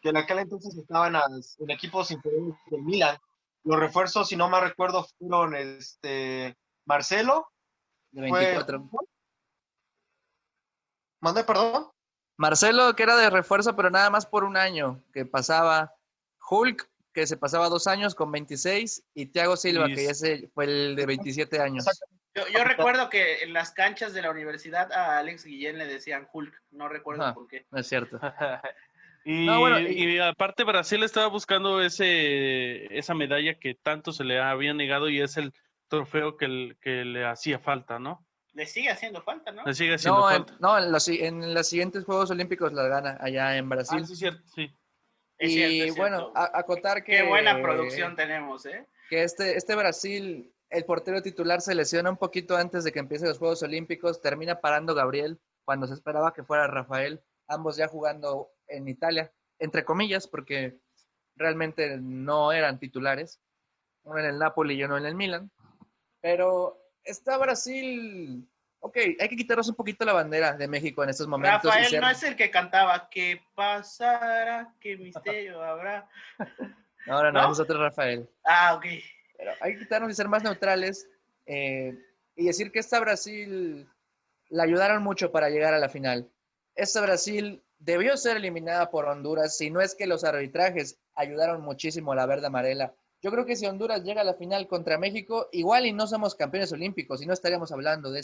Que en aquel entonces estaban en equipos inferiores del Milan. Los refuerzos, si no me recuerdo, fueron Marcelo. De 24. ¿Mandé, perdón? Marcelo, que era de refuerzo, pero nada más por un año, que pasaba. Hulk, que se pasaba 2 años con 26, y Thiago Silva, que ese fue el de 27 años. Yo recuerdo que en las canchas de la universidad a Alex Guillén le decían Hulk, no recuerdo Ajá. por qué. No es cierto. Y, No, bueno, y aparte Brasil estaba buscando esa medalla que tanto se le había negado y es el trofeo que le hacía falta, ¿no? Le sigue haciendo falta, ¿no? Le sigue haciendo falta. en los siguientes Juegos Olímpicos la gana allá en Brasil. Sí, cierto, sí. Es cierto, Y es bueno, cierto. acotar Qué buena producción tenemos, ¿eh? que este Brasil, el portero titular se lesiona un poquito antes de que empiecen los Juegos Olímpicos, termina parando Gabriel cuando se esperaba que fuera Rafael, ambos ya jugando en Italia, entre comillas, porque realmente no eran titulares, uno en el Napoli y uno en el Milan, pero está Brasil, ok, hay que quitarnos un poquito la bandera de México en estos momentos. Rafael no es el que cantaba, ¿qué pasará? ¿Qué misterio habrá? No, ¿No? ese es otro Rafael. Ah, ok. Pero hay que quitarnos y ser más neutrales y decir que esta Brasil la ayudaron mucho para llegar a la final. Esta Brasil debió ser eliminada por Honduras, si no es que los arbitrajes ayudaron muchísimo a la verde amarela. Yo creo que si Honduras llega a la final contra México, igual y no somos campeones olímpicos y no estaríamos hablando de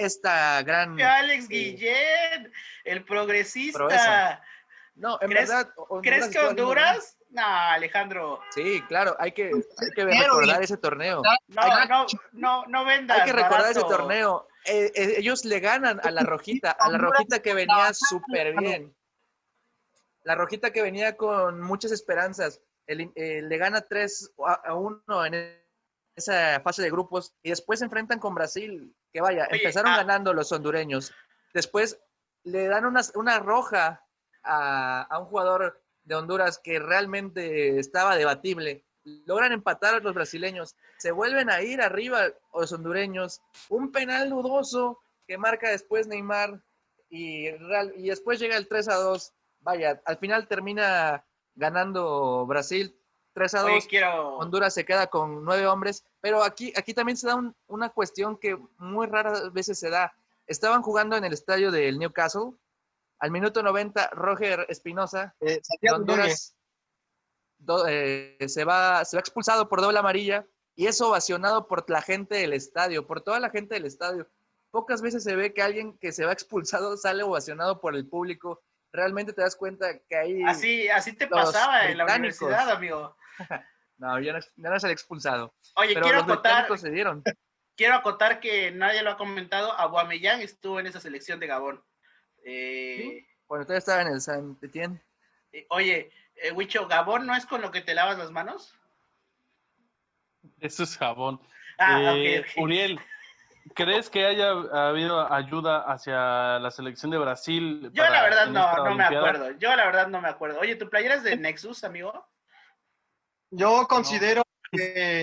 esta gran Alex Guillén, el progresista. proeza. No, en verdad, ¿Crees que Honduras? No, Alejandro. Sí, claro, hay que recordar ese torneo. No vendas. Hay que recordar barato. ese torneo. Ellos le ganan a la Rojita que venía súper bien. La Rojita que venía con muchas esperanzas. Le gana 3-1 en esa fase de grupos y después se enfrentan con Brasil, que vaya, empezaron ganando los hondureños. Después le dan una roja a un jugador de Honduras que realmente estaba debatible. Logran empatar a los brasileños, se vuelven a ir arriba los hondureños, un penal dudoso que marca después Neymar y después llega el 3-2. Vaya, al final termina ganando Brasil 3-2. Honduras se queda con 9 hombres, pero aquí también se da una cuestión que muy raras veces se da. Estaban jugando en el estadio del Newcastle. Al minuto 90, Roger Espinosa de Honduras se va expulsado por doble amarilla y es ovacionado por la gente del estadio, por toda la gente del estadio. Pocas veces se ve que alguien que se va expulsado sale ovacionado por el público. Realmente te das cuenta que ahí... Así te pasaba en la universidad, amigo. No, ya no es el expulsado. Oye, pero los británicos se dieron. Quiero acotar que nadie lo ha comentado. Aubameyang estuvo en esa selección de Gabón. ¿Sí? Cuando todavía estaba en el Saint-Étienne. Oye, Huicho, ¿Gabón no es con lo que te lavas las manos? Eso es jabón. Okay. Uriel, ¿crees que haya habido ayuda hacia la selección de Brasil? Yo la verdad no me acuerdo. Yo la verdad no me acuerdo. Oye, ¿tu playera es de Nexus, amigo? Yo considero que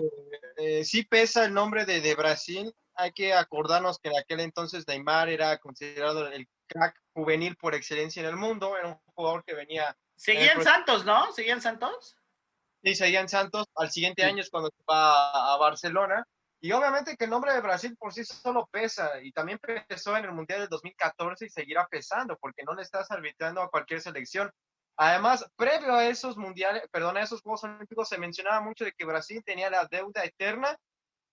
sí pesa el nombre de Brasil. Hay que acordarnos que en aquel entonces Neymar era considerado el crack juvenil por excelencia en el mundo. Era un jugador que venía... Seguía en Santos, ¿no? ¿Seguía en Santos? Sí, seguía en Santos. Al siguiente año es cuando va a Barcelona. Y obviamente que el nombre de Brasil por sí solo pesa. Y también pesó en el Mundial del 2014 y seguirá pesando porque no le estás arbitrando a cualquier selección. Además, previo a esos a esos Juegos Olímpicos se mencionaba mucho de que Brasil tenía la deuda eterna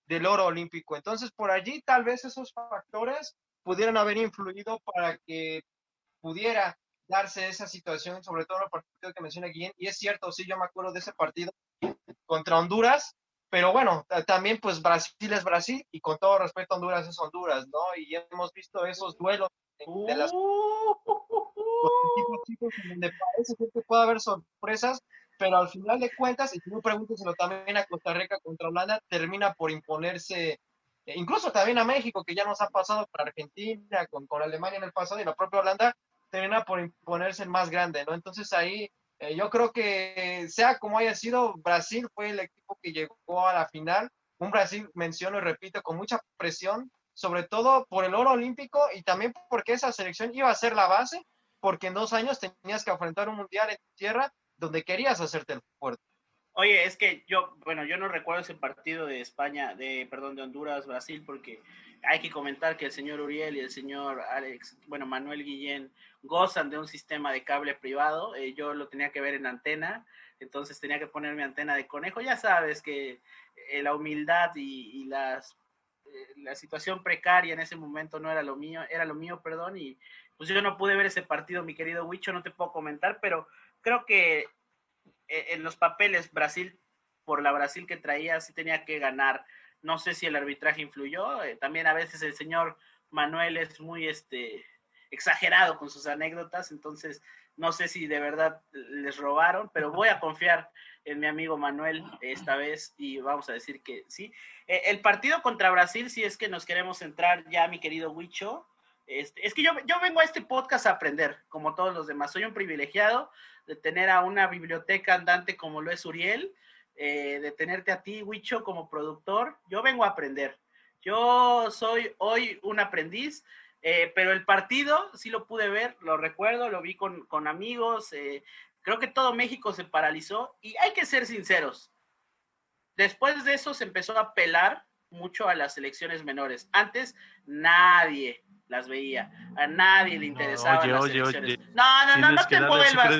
del oro olímpico. Entonces, por allí tal vez esos factores pudieran haber influido para que pudiera darse esa situación, sobre todo en el partido que menciona Guillén. Y es cierto, sí, yo me acuerdo de ese partido contra Honduras, pero bueno, también pues Brasil es Brasil y con todo respeto Honduras es Honduras, ¿no? Y hemos visto esos duelos de las chicos en donde parece que puede haber sorpresas, pero al final de cuentas, y tú pregúntaselo también a Costa Rica contra Holanda, termina por imponerse, incluso también a México, que ya nos ha pasado con Argentina, con Alemania en el pasado, y la propia Holanda termina por imponerse el más grande, ¿no? Entonces ahí yo creo que sea como haya sido, Brasil fue el equipo que llegó a la final, un Brasil, menciono y repito, con mucha presión, sobre todo por el oro olímpico y también porque esa selección iba a ser la base, porque en 2 años tenías que enfrentar un mundial en tierra donde querías hacerte el fuerte. Oye, es que yo no recuerdo ese partido de de Honduras, Brasil, porque hay que comentar que el señor Uriel y el señor Manuel Guillén gozan de un sistema de cable privado. Yo lo tenía que ver en antena, entonces tenía que poner mi antena de conejo. Ya sabes que la humildad y las la situación precaria en ese momento no era lo mío, perdón, y pues yo no pude ver ese partido, mi querido Huicho, no te puedo comentar, pero creo que en los papeles Brasil, por la Brasil que traía, sí tenía que ganar. No sé si el arbitraje influyó, también a veces el señor Manuel es muy exagerado con sus anécdotas, entonces no sé si de verdad les robaron, pero voy a confiar en mi amigo Manuel esta vez y vamos a decir que sí. El partido contra Brasil, si es que nos queremos centrar ya, mi querido Huicho, es que yo vengo a este podcast a aprender, como todos los demás. Soy un privilegiado de tener a una biblioteca andante como lo es Uriel, de tenerte a ti, Huicho, como productor. Yo vengo a aprender. Yo soy hoy un aprendiz, pero el partido sí lo pude ver, lo recuerdo, lo vi con amigos. Creo que todo México se paralizó y hay que ser sinceros. Después de eso se empezó a apelar mucho a las selecciones menores. Antes nadie las veía, a nadie le interesaban las selecciones. No te envuelvas.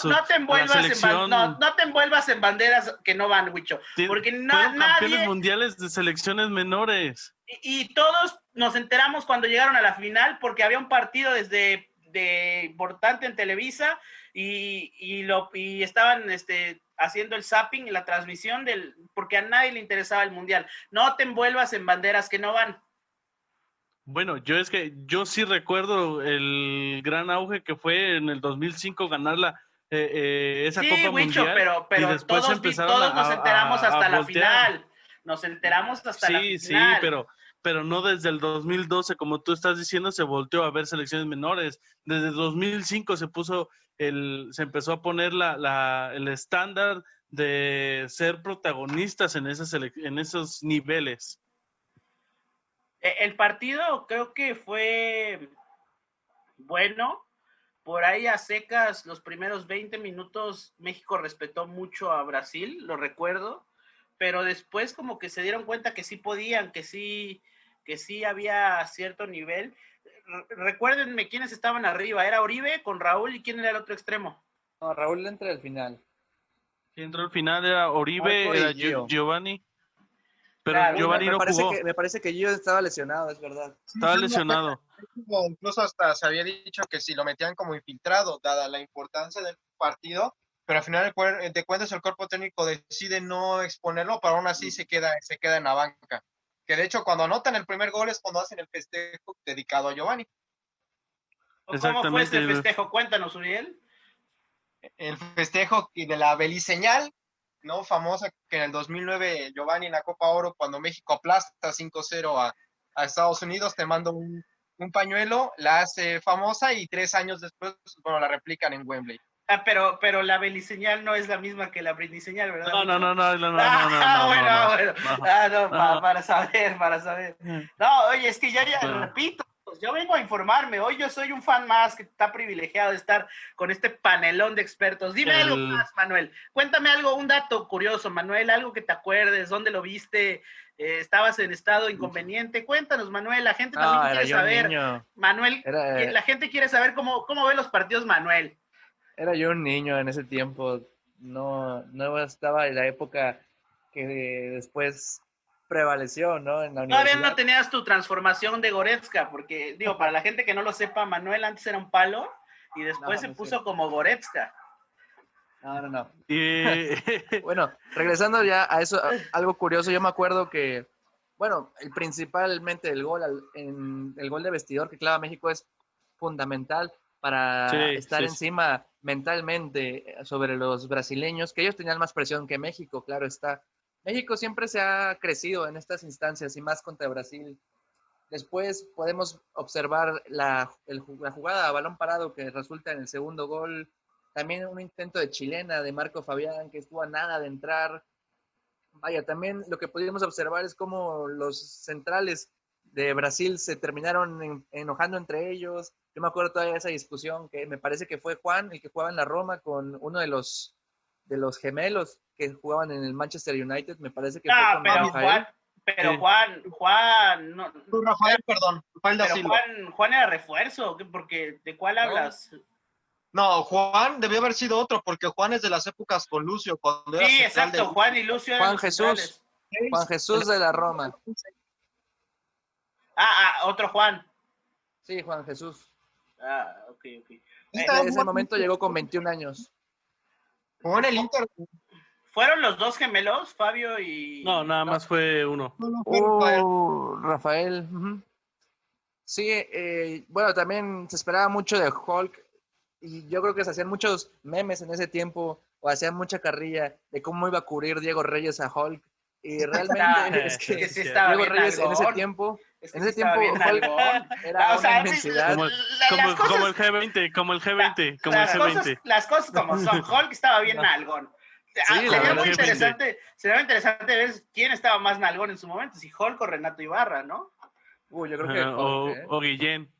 No te envuelvas en banderas que no van, Huicho. Porque fueron campeones mundiales de selecciones menores. Y todos nos enteramos cuando llegaron a la final porque había un partido importante en Televisa y estaban haciendo el zapping, la transmisión porque a nadie le interesaba el mundial. No te envuelvas en banderas que no van. Bueno, yo sí recuerdo el gran auge que fue en el 2005 ganar esa Copa Huicho, Mundial. pero todos nos enteramos hasta la final. Nos enteramos hasta la final. Sí, pero no desde el 2012, como tú estás diciendo, se volteó a ver selecciones menores. Desde 2005 se empezó a poner el estándar de ser protagonistas en esos niveles. El partido creo que fue bueno. Por ahí a secas, los primeros 20 minutos, México respetó mucho a Brasil, lo recuerdo, pero después como que se dieron cuenta que sí podían, que sí había cierto nivel. Recuérdenme quiénes estaban arriba, era Oribe con Raúl, ¿y quién era el otro extremo? No, Raúl entra al final. Sí, entró al final, era Oribe, era Giovanni. Pero claro, Giovanni no jugó. Me parece que Gio estaba lesionado, es verdad. Estaba lesionado. Incluso hasta se había dicho que si lo metían como infiltrado, dada la importancia del partido, pero al final de cuentas el cuerpo técnico decide no exponerlo, pero aún así se queda en la banca. Que de hecho cuando anotan el primer gol es cuando hacen el festejo dedicado a Giovanni. ¿Cómo fue ese festejo? Cuéntanos, Uriel. El festejo de la beliseñal, ¿no? Famosa, que en el 2009 Giovanni en la Copa Oro, cuando México aplasta 5-0 a Estados Unidos, te manda un pañuelo, la hace famosa y 3 años después, bueno, la replican en Wembley. Pero la beliseñal no es la misma que la brindiseñal, ¿verdad? No. Para saber. No, oye, es que ya repito, yo vengo a informarme. Hoy yo soy un fan más que está privilegiado de estar con este panelón de expertos. Dime algo más, Manuel. Cuéntame un dato curioso, Manuel, algo que te acuerdes, dónde lo viste, estabas en estado inconveniente. Cuéntanos, Manuel, la gente también quiere saber. Niño. Manuel, la gente quiere saber cómo ve los partidos, Manuel. Era yo un niño en ese tiempo. No estaba en la época que después prevaleció, ¿no? En la universidad. Todavía no tenías tu transformación de Goretzka, porque, para la gente que no lo sepa, Manuel antes era un palo y después se puso como Goretzka. No. Bueno, regresando ya a eso, algo curioso, yo me acuerdo que, principalmente el gol de vestidor que clava México es fundamental para estar encima mentalmente sobre los brasileños, que ellos tenían más presión que México, claro está. México siempre se ha crecido en estas instancias y más contra Brasil. Después podemos observar la jugada a balón parado que resulta en el segundo gol. También un intento de chilena de Marco Fabián que estuvo a nada de entrar. Vaya, también lo que pudimos observar es cómo los centrales de Brasil se terminaron enojando entre ellos. Yo me acuerdo todavía de esa discusión que me parece que fue Juan, el que jugaba en la Roma, con uno de los gemelos que jugaban en el Manchester United, me parece que fue con Rafael. Juan, no. Rafael, perdón. Juan era refuerzo, porque ¿de cuál hablas? No, Juan debió haber sido otro, porque Juan es de las épocas con Lucio. Sí, exacto, Juan y Lucio. Juan Jesús de la Roma. Otro Juan. Sí, Juan Jesús. Ok. En ese momento llegó con 21 años. Jugó en el Inter. ¿Fueron los dos gemelos, Fabio y...? No, nada más fue uno. No fue Rafael. Rafael. Sí, bueno, también se esperaba mucho de Hulk y yo creo que se hacían muchos memes en ese tiempo o hacían mucha carrilla de cómo iba a cubrir Diego Reyes a Hulk y realmente es que sí estaba Diego bien Reyes en ese nalgón. tiempo, Es que en sí ese tiempo estaba bien Hulk nalgón. era O sea, una inmensidad. Como el G20, como el G20, como el G20. Las cosas como son. Hulk estaba bien No. nalgón. Sí, la Sería verdad muy es que interesante, sería muy interesante ver quién estaba más nalgón en su momento, si Hulk o Renato Ibarra, ¿no? yo creo que Hulk, O Guillén.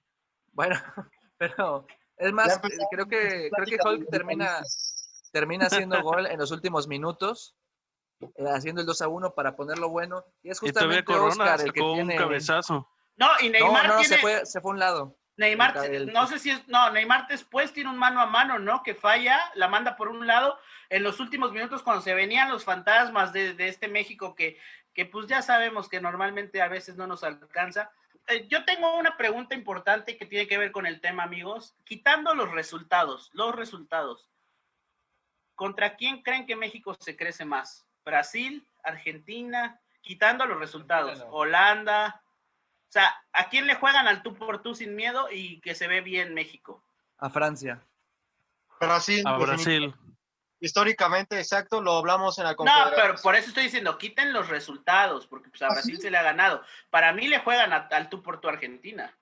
Bueno, pero es Ya más, empezamos creo nuestras que pláticas Hulk mundialistas. termina haciendo gol en los últimos minutos, haciendo el 2-1 para ponerlo bueno. Y es Y todavía justamente Corona Oscar el que sacó un tiene. cabezazo. No, y Neymar No, tiene... se fue a un lado. Neymar, no sé si es, no, Neymar después tiene un mano a mano, ¿no? Que falla, la manda por un lado en los últimos minutos cuando se venían los fantasmas de este México que pues ya sabemos que normalmente a veces no nos alcanza. Yo tengo una pregunta importante que tiene que ver con el tema, amigos. Quitando los resultados, ¿contra quién creen que México se crece más? ¿Brasil, Argentina? Quitando los resultados, No. Holanda... O sea, ¿a quién le juegan al tú por tú sin miedo y que se ve bien México? A Francia. Brasil, A Brasil. históricamente, exacto, lo hablamos en la No, Confederación. pero por eso estoy diciendo, quiten los resultados, porque pues a Brasil se le ha ganado. Para mí le juegan al tú por tú Argentina.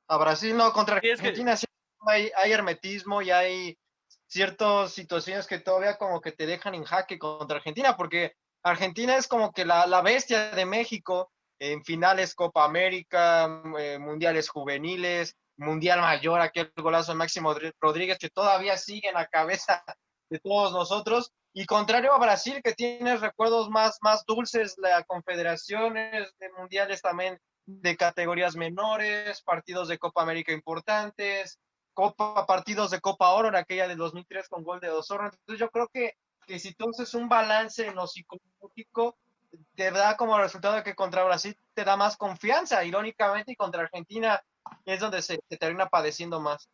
A Brasil no, contra Sí, es que- Argentina sí hay hermetismo y hay ciertas situaciones que todavía como que te dejan en jaque contra Argentina, porque Argentina es como que la bestia de México en finales Copa América, mundiales juveniles, mundial mayor, aquel golazo de Máximo Rodríguez que todavía sigue en la cabeza de todos nosotros. Y contrario a Brasil, que tiene recuerdos más dulces, la confederaciones de mundiales también de categorías menores, partidos de Copa América importantes, partidos de Copa Oro en aquella del 2003 con gol de Osorno. Entonces yo creo que si tú haces un balance en lo psicológico, te da como resultado que contra Brasil te da más confianza, irónicamente, y contra Argentina es donde se termina padeciendo más.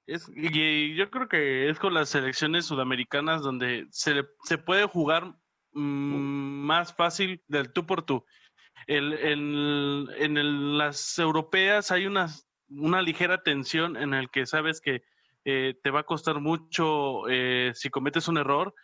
Y yo creo que es con las selecciones sudamericanas donde se puede jugar más fácil del tú por tú. Las europeas hay una ligera tensión en el que sabes que te va a costar mucho si cometes un error.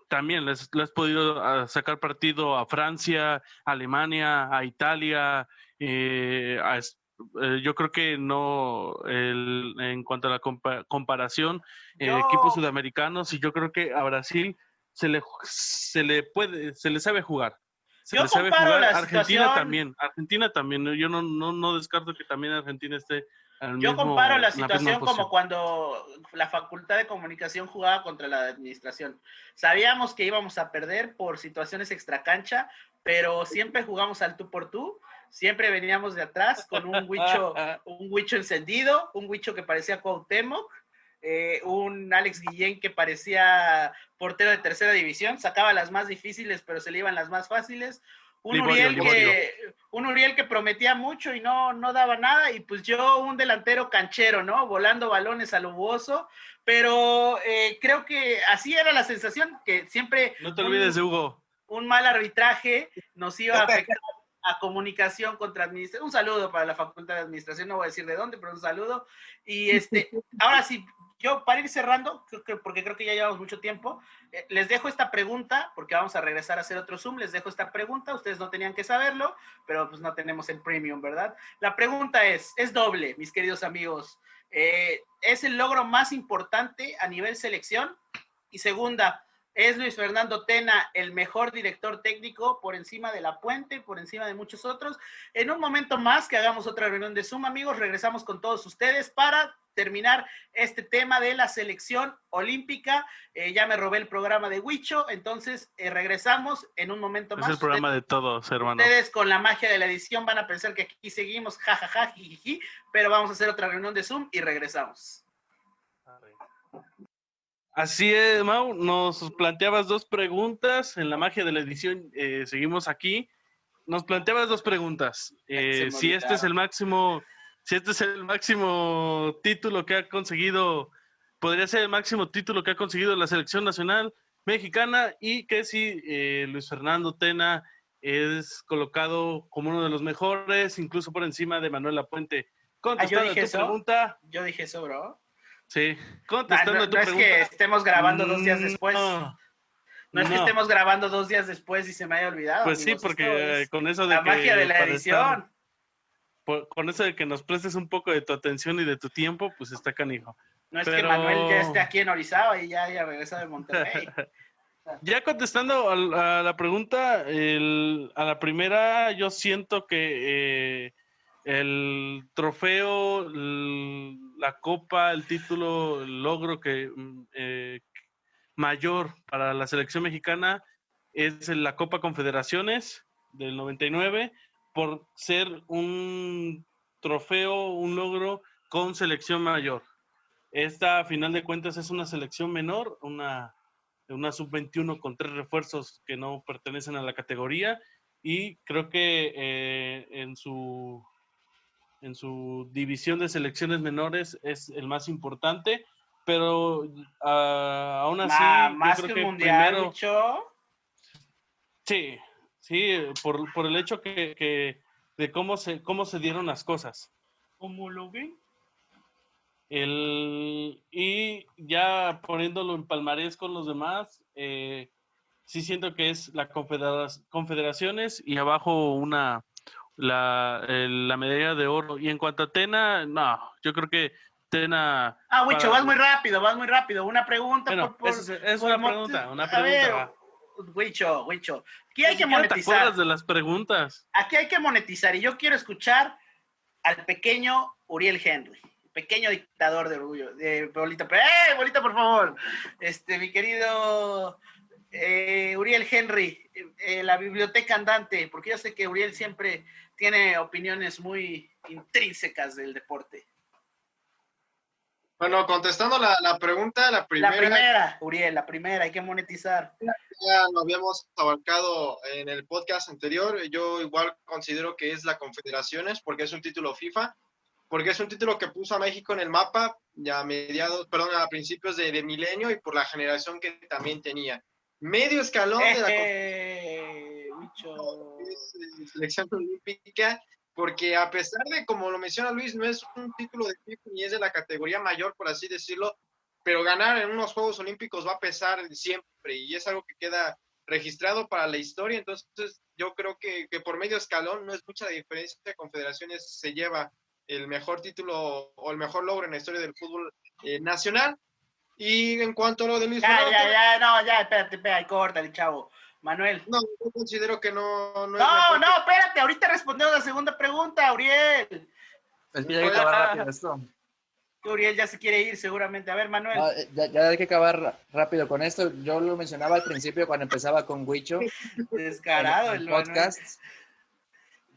También le has podido sacar partido a Francia, a Alemania, a Italia, yo creo que no, en cuanto a la comparación, equipos sudamericanos, y yo creo que a Brasil se le sabe jugar. Se le sabe comparo jugar. la Argentina situación... también. Yo no descarto que también Argentina esté Yo comparo la misma situación como posición. cuando la Facultad de Comunicación jugaba contra la administración. Sabíamos que íbamos a perder por situaciones extracancha, pero siempre jugamos al tú por tú. Siempre veníamos de atrás con un huicho encendido, un huicho que parecía Cuauhtémoc, un Alex Guillén que parecía portero de tercera división, sacaba las más difíciles, pero se le iban las más fáciles. Un Uriel que prometía mucho y no daba nada, y pues yo un delantero canchero, ¿no? Volando balones a lo Buoso, pero creo que así era la sensación, que siempre... No te olvides de Hugo. Un mal arbitraje nos iba a afectar a comunicación contra administración. Un saludo para la Facultad de Administración, no voy a decir de dónde, pero un saludo. Y ahora sí, yo para ir cerrando, porque creo que ya llevamos mucho tiempo, les dejo esta pregunta, porque vamos a regresar a hacer otro Zoom, les dejo esta pregunta, ustedes no tenían que saberlo, pero pues no tenemos el premium, ¿verdad? La pregunta es doble, mis queridos amigos. ¿Es el logro más importante a nivel selección? Y segunda, ¿es Luis Fernando Tena el mejor director técnico por encima de La Puente, por encima de muchos otros? En un momento más que hagamos otra reunión de Zoom, amigos, regresamos con todos ustedes para terminar este tema de la selección olímpica. Ya me robé el programa de Huicho, entonces regresamos en un momento más. Es el programa de todos, hermano. Ustedes con la magia de la edición van a pensar que aquí seguimos, jajaja, jijiji, pero vamos a hacer otra reunión de Zoom y regresamos. Así es, Mau, nos planteabas dos preguntas en la magia de la edición, seguimos aquí nos planteabas dos preguntas. Se me Si este es el máximo título que ha conseguido, podría ser el máximo título que ha conseguido la selección nacional mexicana, y que si Luis Fernando Tena es colocado como uno de los mejores, incluso por encima de Manuel Lapuente. Contestando a tu pregunta. Yo dije eso, bro. Sí, contestando a tu pregunta. No es que estemos grabando 2 días después. No es que No. estemos grabando 2 días después y se me haya olvidado. Pues amigos, sí, porque con eso de la magia de la edición. Con eso de que nos prestes un poco de tu atención y de tu tiempo, pues está canijo. No es que Manuel ya esté aquí en Orizaba y ya regresa de Monterrey. Ya contestando a la pregunta, a la primera, yo siento que el trofeo, la copa, el título, el logro que mayor para la selección mexicana es la Copa Confederaciones del 99, por ser un trofeo, un logro con selección mayor. Esta, a final de cuentas, es una selección menor, una sub-21 con 3 refuerzos que no pertenecen a la categoría, y creo que en su división de selecciones menores es el más importante, pero aún así más yo creo que un que mundial, primero, mucho. sí, por el hecho de cómo se dieron las cosas. ¿Cómo lo ven? Y ya poniéndolo en palmarés con los demás, sí siento que es la Confederaciones y abajo la medalla de oro. Y en cuanto a Tena, no, yo creo que Tena... Wicho, vas muy rápido. Una pregunta bueno, es por una pregunta. A ver, Wicho, aquí hay que monetizar. ¿Te acuerdas de las preguntas? Aquí hay que monetizar y yo quiero escuchar al pequeño Uriel Henry, pequeño dictador de orgullo, de Bolita. Bolita, por favor. Mi querido Uriel Henry, la biblioteca andante, porque yo sé que Uriel siempre tiene opiniones muy intrínsecas del deporte. Bueno, contestando la pregunta, la primera, Uriel, la primera, hay que monetizar. Ya lo habíamos abarcado en el podcast anterior. Yo igual considero que es la Confederaciones, porque es un título FIFA, porque es un título que puso a México en el mapa ya a principios de milenio, y por la generación que también tenía. Medio escalón de la selección olímpica, porque a pesar de, como lo menciona Luis, no es un título de FIFA ni es de la categoría mayor, por así decirlo, pero ganar en unos Juegos Olímpicos va a pesar siempre, y es algo que queda registrado para la historia. Entonces yo creo que por medio escalón no es mucha diferencia. Confederaciones se lleva el mejor título o el mejor logro en la historia del fútbol nacional. Y en cuanto a lo de Luis Fernando... espérate, córtale, chavo. Manuel. No, yo considero que no espérate, ahorita respondemos la segunda pregunta, Uriel. Es que ya hay que acabar rápido esto. Uriel ya se quiere ir seguramente. A ver, Manuel. Ya hay que acabar rápido con esto. Yo lo mencionaba al principio cuando empezaba con Huicho. Descarado el podcast.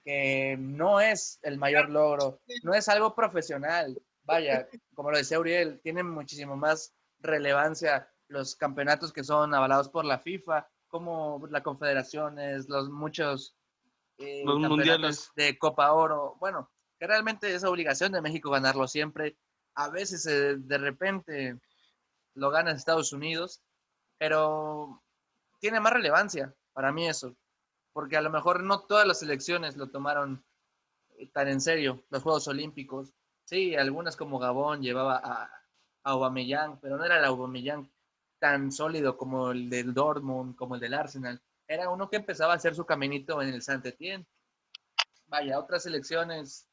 Que no es el mayor logro, no es algo profesional. Vaya, como lo decía Uriel, tienen muchísimo más relevancia los campeonatos que son avalados por la FIFA, como la Confederaciones, los muchos los mundiales de Copa Oro. Bueno, que realmente es obligación de México ganarlo siempre. A veces de repente lo gana Estados Unidos, pero tiene más relevancia para mí eso, porque a lo mejor no todas las selecciones lo tomaron tan en serio, los Juegos Olímpicos. Sí, algunas como Gabón llevaba a Aubameyang, pero no era el Aubameyang tan sólido como el del Dortmund, como el del Arsenal. Era uno que empezaba a hacer su caminito en el Saint-Étienne. Vaya, otras selecciones,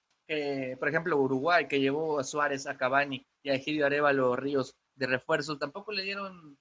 por ejemplo Uruguay, que llevó a Suárez, a Cavani y a Egidio Arévalo Ríos de refuerzo, tampoco le dieron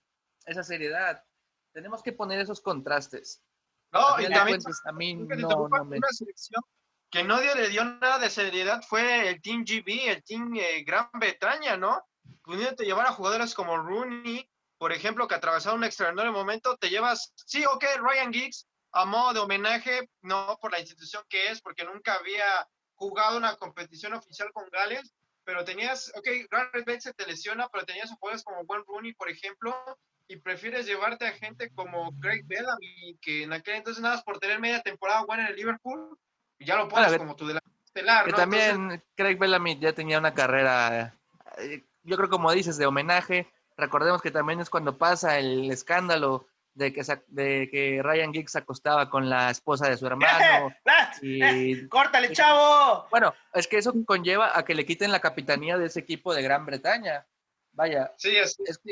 esa seriedad. Tenemos que poner esos contrastes. No, y también a mí una selección que no le dio nada de seriedad fue el Team GB, el Team Gran Bretaña, ¿no? Pudiéndote llevar a jugadores como Rooney, por ejemplo, que atravesaron un extraordinario momento. Te llevas, sí, ok, Ryan Giggs, a modo de homenaje, no por la institución que es, porque nunca había jugado una competición oficial con Gales, pero tenías, ok, Gareth Bale se te lesiona, pero tenías jugadores como Wayne Rooney, por ejemplo, y prefieres llevarte a gente como Craig Bellamy, que en aquel entonces nada más por tener media temporada buena en el Liverpool, y ya lo pones Bueno, como tu delantero estelar, que ¿no? también Entonces, Craig Bellamy ya tenía una carrera, yo creo como dices, de homenaje. Recordemos que también es cuando pasa el escándalo de que Ryan Giggs se acostaba con la esposa de su hermano. Y ¡Córtale, chavo! bueno, es que eso conlleva a que le quiten la capitanía de ese equipo de Gran Bretaña. Vaya, sí,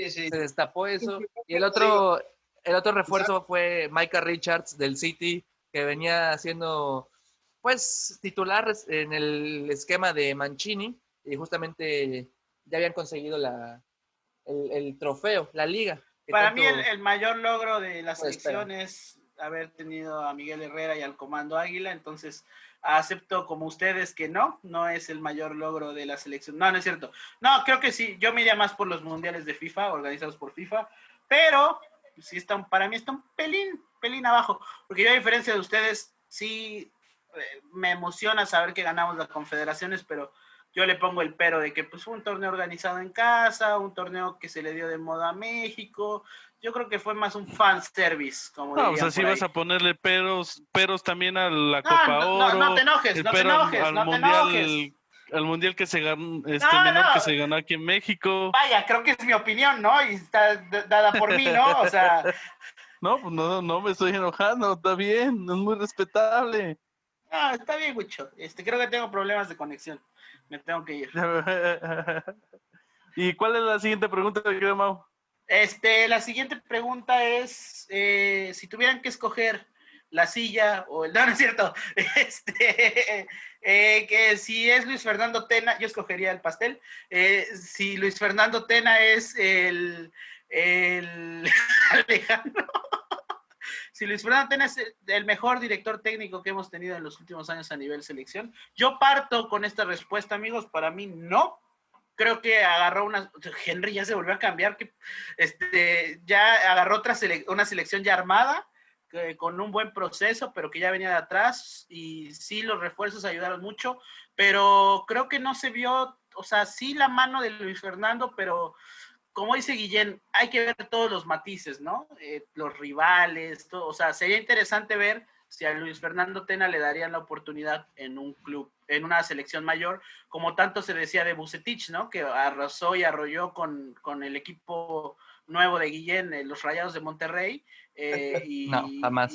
sí. se destapó eso. Y el Te digo, otro quizás refuerzo fue Micah Richards del City, que venía siendo pues titular en el esquema de Mancini, y justamente ya habían conseguido el trofeo, la liga, que Para mí tanto el mayor logro de la pues, espera. selección es haber tenido a Miguel Herrera y al Comando Águila, entonces acepto como ustedes que no es el mayor logro de la selección. No, no es cierto. No, creo que sí, yo me iría más por los mundiales de FIFA, organizados por FIFA, pero sí para mí está un pelín abajo, porque yo a diferencia de ustedes, sí me emociona saber que ganamos las confederaciones, pero yo le pongo el pero de que pues fue un torneo organizado en casa, un torneo que se le dio de moda a México. Yo creo que fue más un fan service, como No, o sea, dirían si por vas ahí. a ponerle peros también a la No, Copa no te Oro, enojes, el no te pero enojes, no te enojes. al mundial que se ganó, menor que se No, ganó aquí en México. vaya, creo que es mi opinión, ¿no? Y está dada por mí, ¿no? O sea, No, pues no me estoy enojando, está bien, es muy respetable. está bien, Gucho. Creo que tengo problemas de conexión. Me tengo que ir. ¿Y cuál es la siguiente pregunta, querido Mau? La siguiente pregunta es, si tuvieran que escoger la silla o el... No, no es cierto. Que si es Luis Fernando Tena, yo escogería el pastel. Si Luis Fernando Tena es el Alejandro, si Luis Fernando Tena es el mejor director técnico que hemos tenido en los últimos años a nivel selección, yo parto con esta respuesta, amigos. Para mí, no. Creo que agarró Henry ya se volvió a cambiar, ya agarró una selección ya armada, con un buen proceso, pero que ya venía de atrás, y sí, los refuerzos ayudaron mucho, pero creo que no se vio, o sea, sí la mano de Luis Fernando, pero como dice Guillén, hay que ver todos los matices, ¿no? Los rivales, todo, o sea, sería interesante ver si a Luis Fernando Tena le darían la oportunidad en un club, en una selección mayor, como tanto se decía de Vucetich, ¿no? Que arrasó y arrolló con el equipo nuevo de Guillén, los Rayados de Monterrey, No, jamás.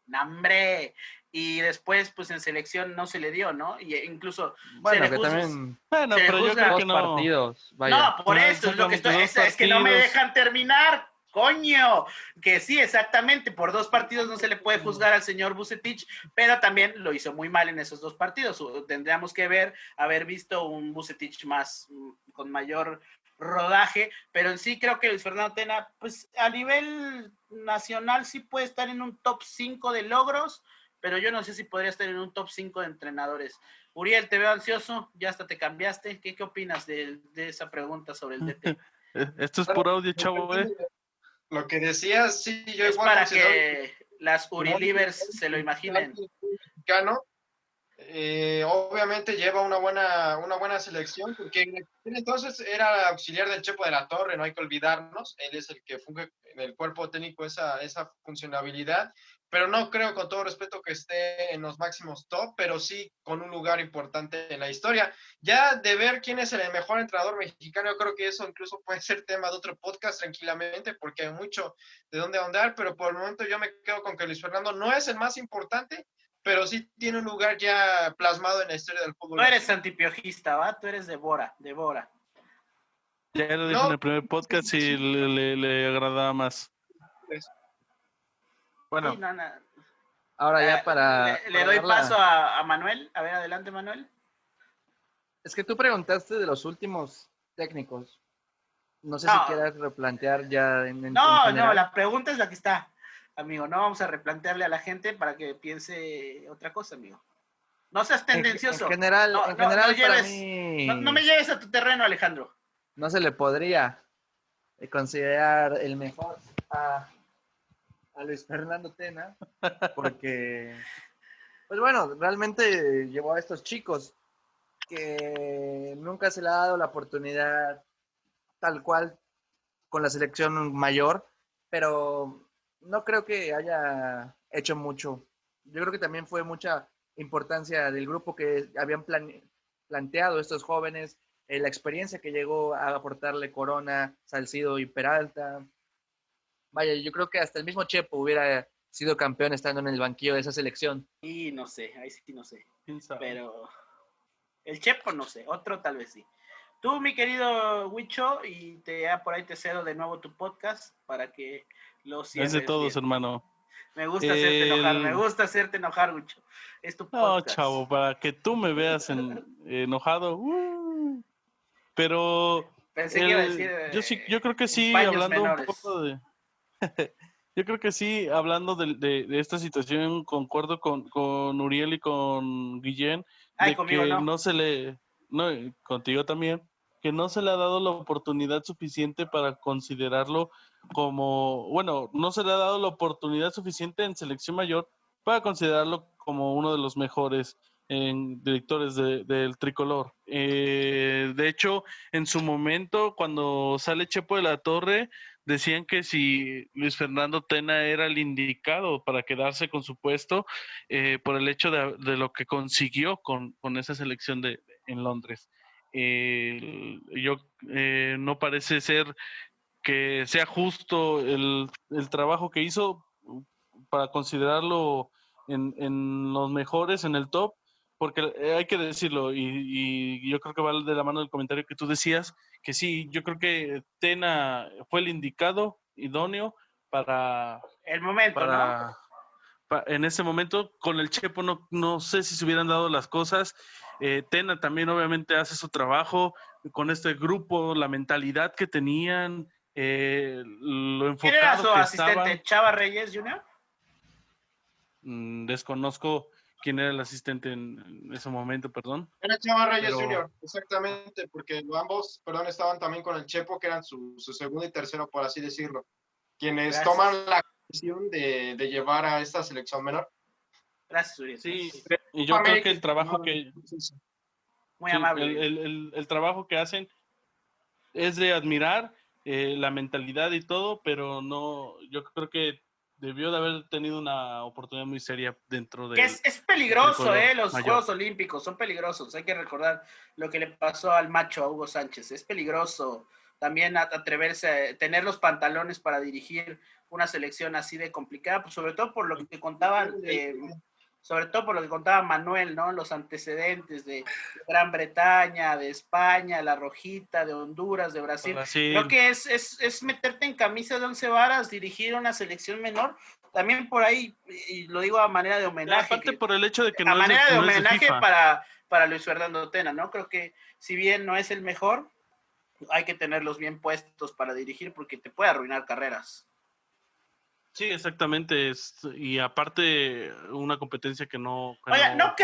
¡Nambre! Y después, pues en selección no se le dio, ¿no? Y incluso Bueno, que también Bueno, se le pero yo creo juzga. que dos no. partidos, vaya. No, por eso es lo que Solamente estoy. dos Es que no me partidos. dejan terminar, coño. Que sí, exactamente. Por 2 partidos no se le puede juzgar al señor Vucetich, pero también lo hizo muy mal en esos 2 partidos. Tendríamos que haber visto un Vucetich más, con mayor rodaje, pero en sí creo que Luis Fernando Tena, pues a nivel nacional sí puede estar en un top 5 de logros, pero yo no sé si podría estar en un top 5 de entrenadores. Uriel, te veo ansioso, ya hasta te cambiaste. ¿Qué opinas de esa pregunta sobre el DT? Esto es por audio, chavo, lo que decías, sí, yo Es igual para considero que las Urilivers se lo imaginen. mexicano, obviamente lleva una buena selección, porque entonces era auxiliar del Chepo de la Torre, no hay que olvidarnos, él es el que funge en el cuerpo técnico esa funcionabilidad, pero no creo, con todo respeto, que esté en los máximos top, pero sí con un lugar importante en la historia. Ya de ver quién es el mejor entrenador mexicano, yo creo que eso incluso puede ser tema de otro podcast tranquilamente, porque hay mucho de dónde ahondar, pero por el momento yo me quedo con que Luis Fernando no es el más importante, pero sí tiene un lugar ya plasmado en la historia del fútbol. Tú eres antipiojista, ¿va? Tú eres de Bora. Ya lo dijo No, en el primer podcast y le agradaba más. Bueno, Sí, no. ahora ya Le doy paso a Manuel. A ver, adelante, Manuel. Es que tú preguntaste de los últimos técnicos. No sé si No. quieras replantear ya en No, general. la pregunta es la que está, amigo. No vamos a replantearle a la gente para que piense otra cosa, amigo. No seas tendencioso. En general, no para mí no me lleves a tu terreno, Alejandro. no se le podría considerar el mejor a Luis Fernando Tena, porque, pues bueno, realmente llevó a estos chicos que nunca se le ha dado la oportunidad tal cual con la selección mayor, pero no creo que haya hecho mucho. Yo creo que también fue mucha importancia del grupo que habían planteado estos jóvenes, la experiencia que llegó a aportarle Corona, Salcido y Peralta. Vaya, yo creo que hasta el mismo Chepo hubiera sido campeón estando en el banquillo de esa selección. Y no sé, ahí sí no sé. ¿Quién sabe? Pero el Chepo no sé, otro tal vez sí. Tú, mi querido Huicho, y ya por ahí te cedo de nuevo tu podcast para que lo cierres. Es de todos, bien. hermano. Me gusta hacerte enojar, Huicho. Es tu No, podcast. chavo, para que tú me veas enojado. Pero Pensé que iba a decir yo creo que en sí, paños hablando menores. un poco de... Yo creo que sí, hablando de esta situación, concuerdo con Uriel y con Guillén, Ay, de conmigo que no. no se le, no, y contigo también, que no se le ha dado la oportunidad suficiente para considerarlo como, bueno, no se le ha dado la oportunidad suficiente en selección mayor para considerarlo como uno de los mejores directores del tricolor. De hecho, en su momento, cuando sale Chepo de la Torre, decían que si Luis Fernando Tena era el indicado para quedarse con su puesto por el hecho de lo que consiguió con esa selección en Londres. No parece ser que sea justo el trabajo que hizo para considerarlo en los mejores, en el top, porque hay que decirlo, y yo creo que va de la mano del comentario que tú decías, que sí, yo creo que Tena fue el indicado, idóneo, para, El momento, ¿no? En ese momento. Con el Chepo no sé si se hubieran dado las cosas. Tena también obviamente hace su trabajo con este grupo, la mentalidad que tenían, lo ¿Quién era enfocado su que asistente? estaban. ¿Chava Reyes Jr.? Desconozco quién era el asistente en ese momento, perdón. Era Chava Reyes Pero- Jr., exactamente, porque ambos, perdón, estaban también con el Chepo, que eran su segundo y tercero, por así decirlo, quienes Gracias. toman la decisión de llevar a esta selección menor. Gracias, Uriel. Sí, y yo creo que el trabajo que Muy sí, amable. el trabajo que hacen es de admirar, la mentalidad y todo, pero no, yo creo que debió de haber tenido una oportunidad muy seria dentro Que del es peligroso, tricolor los mayor. Juegos Olímpicos son peligrosos. Hay que recordar lo que le pasó al macho, a Hugo Sánchez. Es peligroso también atreverse a tener los pantalones para dirigir una selección así de complicada, pues sobre todo por lo que contaban, sobre todo por lo que contaba Manuel, ¿no? Los antecedentes de Gran Bretaña, de España, la Rojita, de Honduras, de Brasil. Creo que es meterte en camisa de 11 varas, dirigir una selección menor. También por ahí, y lo digo a manera de homenaje. Aparte por el hecho de que a manera de homenaje FIFA. para Luis Fernando Tena, ¿no? Creo que si bien no es el mejor, hay que tenerlos bien puestos para dirigir porque te puede arruinar carreras. Sí, exactamente. Y aparte, una competencia que no. Oiga, ¿no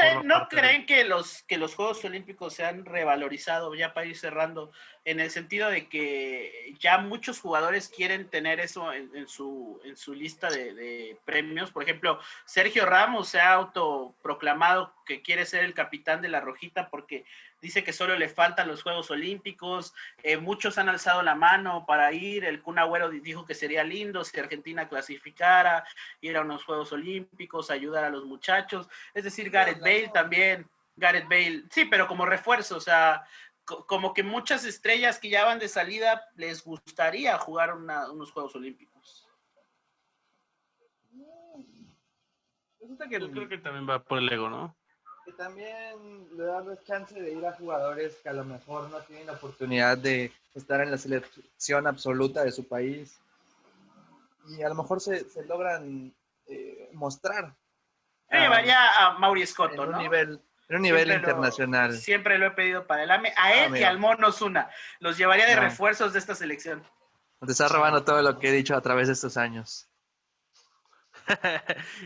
creen que los Juegos Olímpicos se han revalorizado, ya para ir cerrando, en el sentido de que ya muchos jugadores quieren tener eso en su lista de premios? Por ejemplo, Sergio Ramos se ha autoproclamado que quiere ser el capitán de la Rojita porque dice que solo le faltan los Juegos Olímpicos. Muchos han alzado la mano para ir. El Kun Agüero dijo que sería lindo si Argentina clasificara, ir a unos Juegos Olímpicos, ayudar a los muchachos. Es decir, Gareth Bale también. Gareth Bale, sí, pero como refuerzo, o sea, como que muchas estrellas que ya van de salida les gustaría jugar unos Juegos Olímpicos. Yo creo que también va por el ego, ¿no? Que también le da la chance de ir a jugadores que a lo mejor no tienen la oportunidad de estar en la selección absoluta de su país y a lo mejor se logran mostrar. Yo llevaría a Mauri Escotto, ¿no? En un nivel internacional. Siempre lo he pedido para el AME, a él y al Mono Zuna. Los llevaría de refuerzos de esta selección. Te está robando todo lo que he dicho a través de estos años.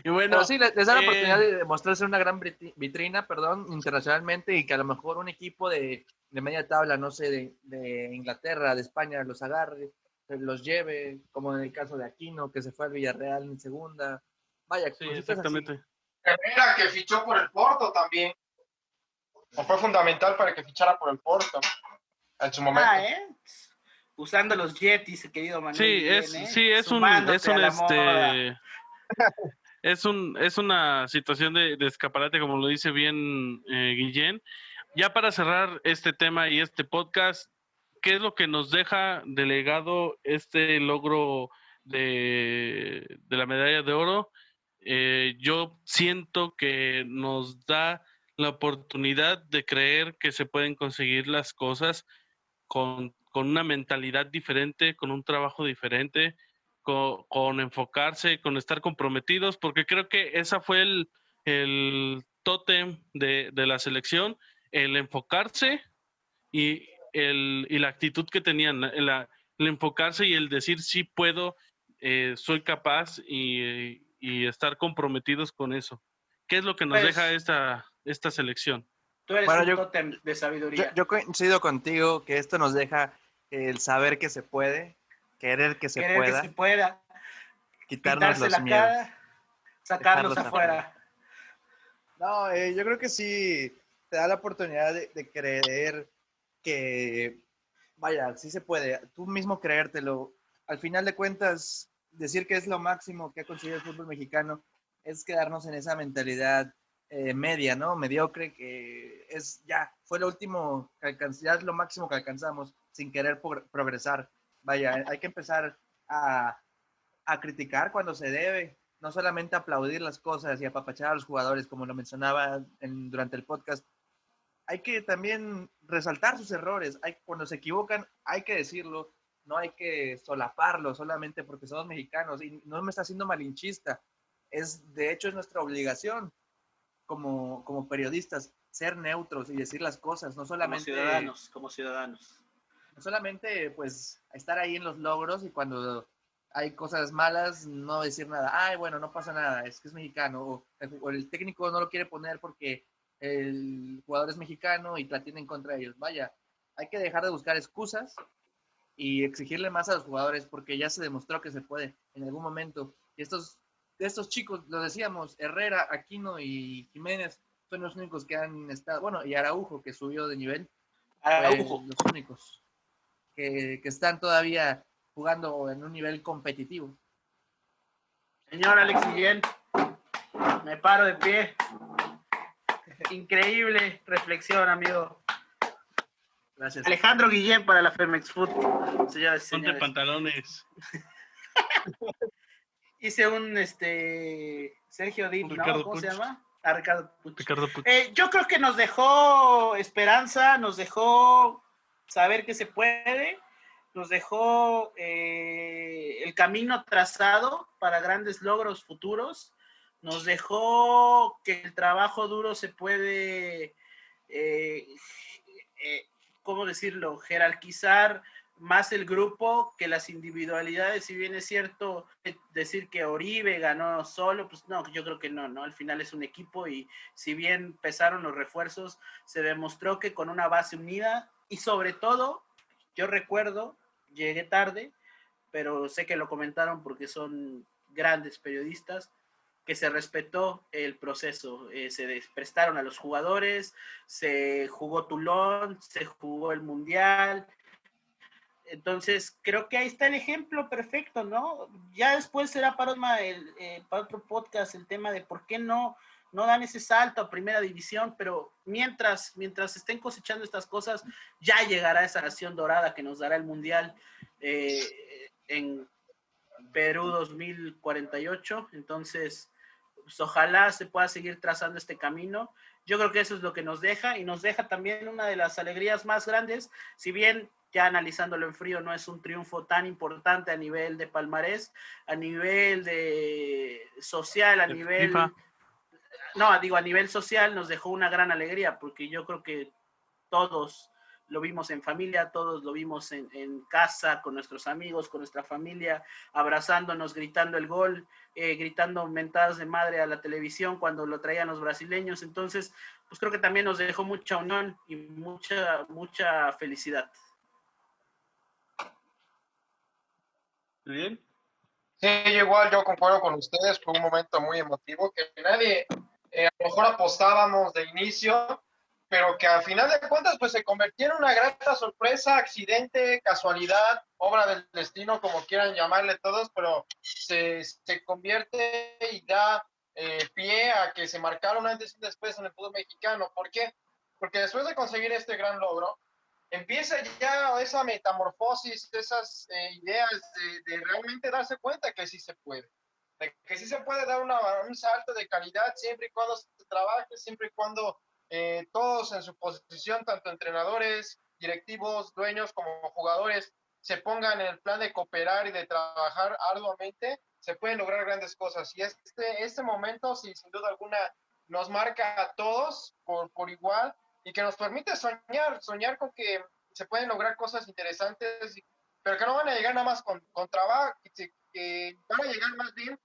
Y bueno, pero sí, les da la oportunidad de mostrarse una gran vitrina, internacionalmente, y que a lo mejor un equipo de media tabla, no sé, de Inglaterra, de España, los agarre, los lleve, como en el caso de Aquino, que se fue al Villarreal en segunda. Vaya, sí, exactamente. Herrera, que fichó por el Porto también. O fue fundamental para que fichara por el Porto en su momento. usando los Yetis, querido Manuel. Sí, Guillén, es sumándote a la moda. es una situación de escaparate, como lo dice bien Guillén. Ya para cerrar este tema y este podcast, ¿qué es lo que nos deja de legado este logro de la medalla de oro? Yo siento que nos da la oportunidad de creer que se pueden conseguir las cosas con una mentalidad diferente, con un trabajo diferente, con enfocarse, con estar comprometidos, porque creo que esa fue el tótem de la selección, el enfocarse y la actitud que tenían, el enfocarse y el decir sí puedo, soy capaz y estar comprometidos con eso. ¿Qué es lo que nos Pues, deja esta selección? Tú eres Bueno, un tótem de sabiduría. yo coincido contigo que esto nos deja el saber que se puede, querer que se Querer pueda, que se pueda, quitarnos pintarse los la miedos. cara, sacarlos Dejarlos afuera. No, yo creo que sí te da la oportunidad de creer que, vaya, sí se puede. Tú mismo creértelo. Al final de cuentas, decir que es lo máximo que ha conseguido el fútbol mexicano es quedarnos en esa mentalidad media, ¿no? Mediocre, que es ya, fue lo último que alcanzamos, ya es lo máximo que alcanzamos sin querer progresar. Vaya, hay que empezar a criticar cuando se debe, no solamente aplaudir las cosas y apapachar a los jugadores, como lo mencionaba durante el podcast. Hay que también resaltar sus errores. Cuando se equivocan, hay que decirlo. No hay que solaparlo solamente porque somos mexicanos. Y no me está haciendo malinchista. De hecho, es nuestra obligación como periodistas ser neutros y decir las cosas, no solamente Como ciudadanos. no solamente pues estar ahí en los logros y cuando hay cosas malas no decir nada, ay bueno, no pasa nada, es que es mexicano, o el técnico no lo quiere poner porque el jugador es mexicano y la tiene en contra de ellos. Vaya, hay que dejar de buscar excusas y exigirle más a los jugadores porque ya se demostró que se puede en algún momento. Y estos chicos, lo decíamos, Herrera, Aquino y Jiménez son los únicos que han estado, bueno, y Araujo que subió de nivel, Araujo. los únicos que están todavía jugando en un nivel competitivo. Señor Alex Guillén, me paro de pie. Increíble reflexión, amigo. Gracias. Alejandro Guillén para la Femex Food, señores y Ponte señores. pantalones. Hice un Sergio Dip, ¿no? Ricardo ¿Cómo Puch. se llama? Ricardo Puch. Ricardo Puch. Yo creo que nos dejó esperanza, nos dejó saber que se puede, nos dejó el camino trazado para grandes logros futuros, nos dejó que el trabajo duro se puede, ¿cómo decirlo?, jerarquizar más el grupo que las individualidades. Si bien es cierto decir que Oribe ganó solo, pues no, yo creo que no, al final es un equipo y si bien empezaron los refuerzos, se demostró que con una base unida y sobre todo, yo recuerdo, llegué tarde, pero sé que lo comentaron porque son grandes periodistas, que se respetó el proceso, se prestaron a los jugadores, se jugó Toulon, se jugó el Mundial. Entonces, creo que ahí está el ejemplo perfecto, ¿no? Ya después será para otro podcast el tema de por qué no dan ese salto a primera división, pero mientras estén cosechando estas cosas, ya llegará esa nación dorada que nos dará el Mundial en Perú 2048. Entonces, pues, ojalá se pueda seguir trazando este camino. Yo creo que eso es lo que nos deja, y nos deja también una de las alegrías más grandes, si bien ya analizándolo en frío no es un triunfo tan importante a nivel de palmarés, a nivel de social, a nivel FIFA. no, digo, a nivel social nos dejó una gran alegría, porque yo creo que todos lo vimos en familia, todos lo vimos en casa, con nuestros amigos, con nuestra familia, abrazándonos, gritando el gol, gritando mentadas de madre a la televisión cuando lo traían los brasileños. Entonces, pues creo que también nos dejó mucha unión y mucha felicidad. ¿Bien? Sí, igual yo concuerdo con ustedes, fue un momento muy emotivo que nadie, a lo mejor apostábamos de inicio, pero que al final de cuentas pues se convirtió en una grata sorpresa, accidente, casualidad, obra del destino, como quieran llamarle todos, pero se convierte y da pie a que se marcaron antes y después en el fútbol mexicano. ¿Por qué? Porque después de conseguir este gran logro, empieza ya esa metamorfosis, esas ideas de realmente darse cuenta que sí se puede. De que sí se puede dar un salto de calidad siempre y cuando se trabaje, siempre y cuando todos en su posición, tanto entrenadores, directivos, dueños como jugadores, se pongan en el plan de cooperar y de trabajar arduamente, se pueden lograr grandes cosas. Y este momento, sí, sin duda alguna, nos marca a todos por igual y que nos permite soñar con que se pueden lograr cosas interesantes, pero que no van a llegar nada más con trabajo, que van a llegar más bien,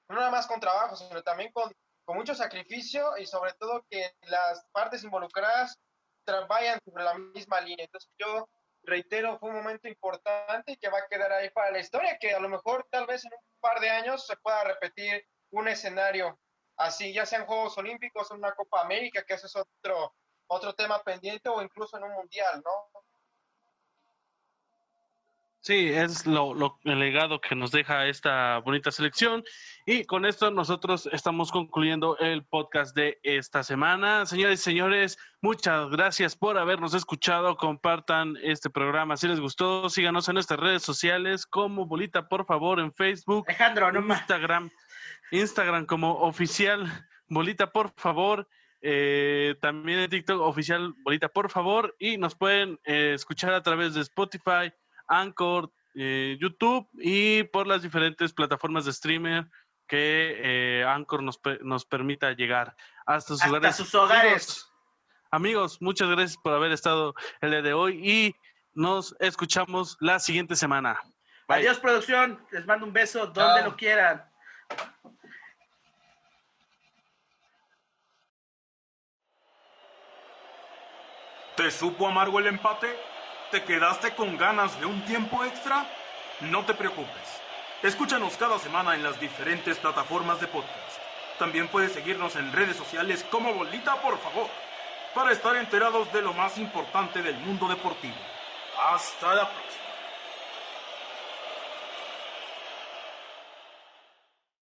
no nada más con trabajo, sino también con mucho sacrificio y sobre todo que las partes involucradas vayan sobre la misma línea. Entonces yo reitero, fue un momento importante y que va a quedar ahí para la historia, que a lo mejor tal vez en un par de años se pueda repetir un escenario así, ya sean Juegos Olímpicos, en una Copa América, que ese es otro tema pendiente, o incluso en un mundial, ¿no? Sí, es el legado que nos deja esta bonita selección. Y con esto nosotros estamos concluyendo el podcast de esta semana. Señores y señores, muchas gracias por habernos escuchado. Compartan este programa si les gustó. Síganos en nuestras redes sociales como Bolita, por favor, en Facebook, Alejandro, no más. Instagram como oficial Bolita, por favor. También en TikTok oficial Bolita, por favor. Y nos pueden escuchar a través de Spotify, Anchor, YouTube y por las diferentes plataformas de streamer que Anchor nos permita llegar hasta sus hogares. Amigos, muchas gracias por haber estado el día de hoy y nos escuchamos la siguiente semana. Bye. Adiós, producción. Les mando un beso donde lo quieran. ¿Te supo amargo el empate? ¿Te quedaste con ganas de un tiempo extra? No te preocupes. Escúchanos cada semana en las diferentes plataformas de podcast. También puedes seguirnos en redes sociales como Bolita, por favor, para estar enterados de lo más importante del mundo deportivo. Hasta la próxima.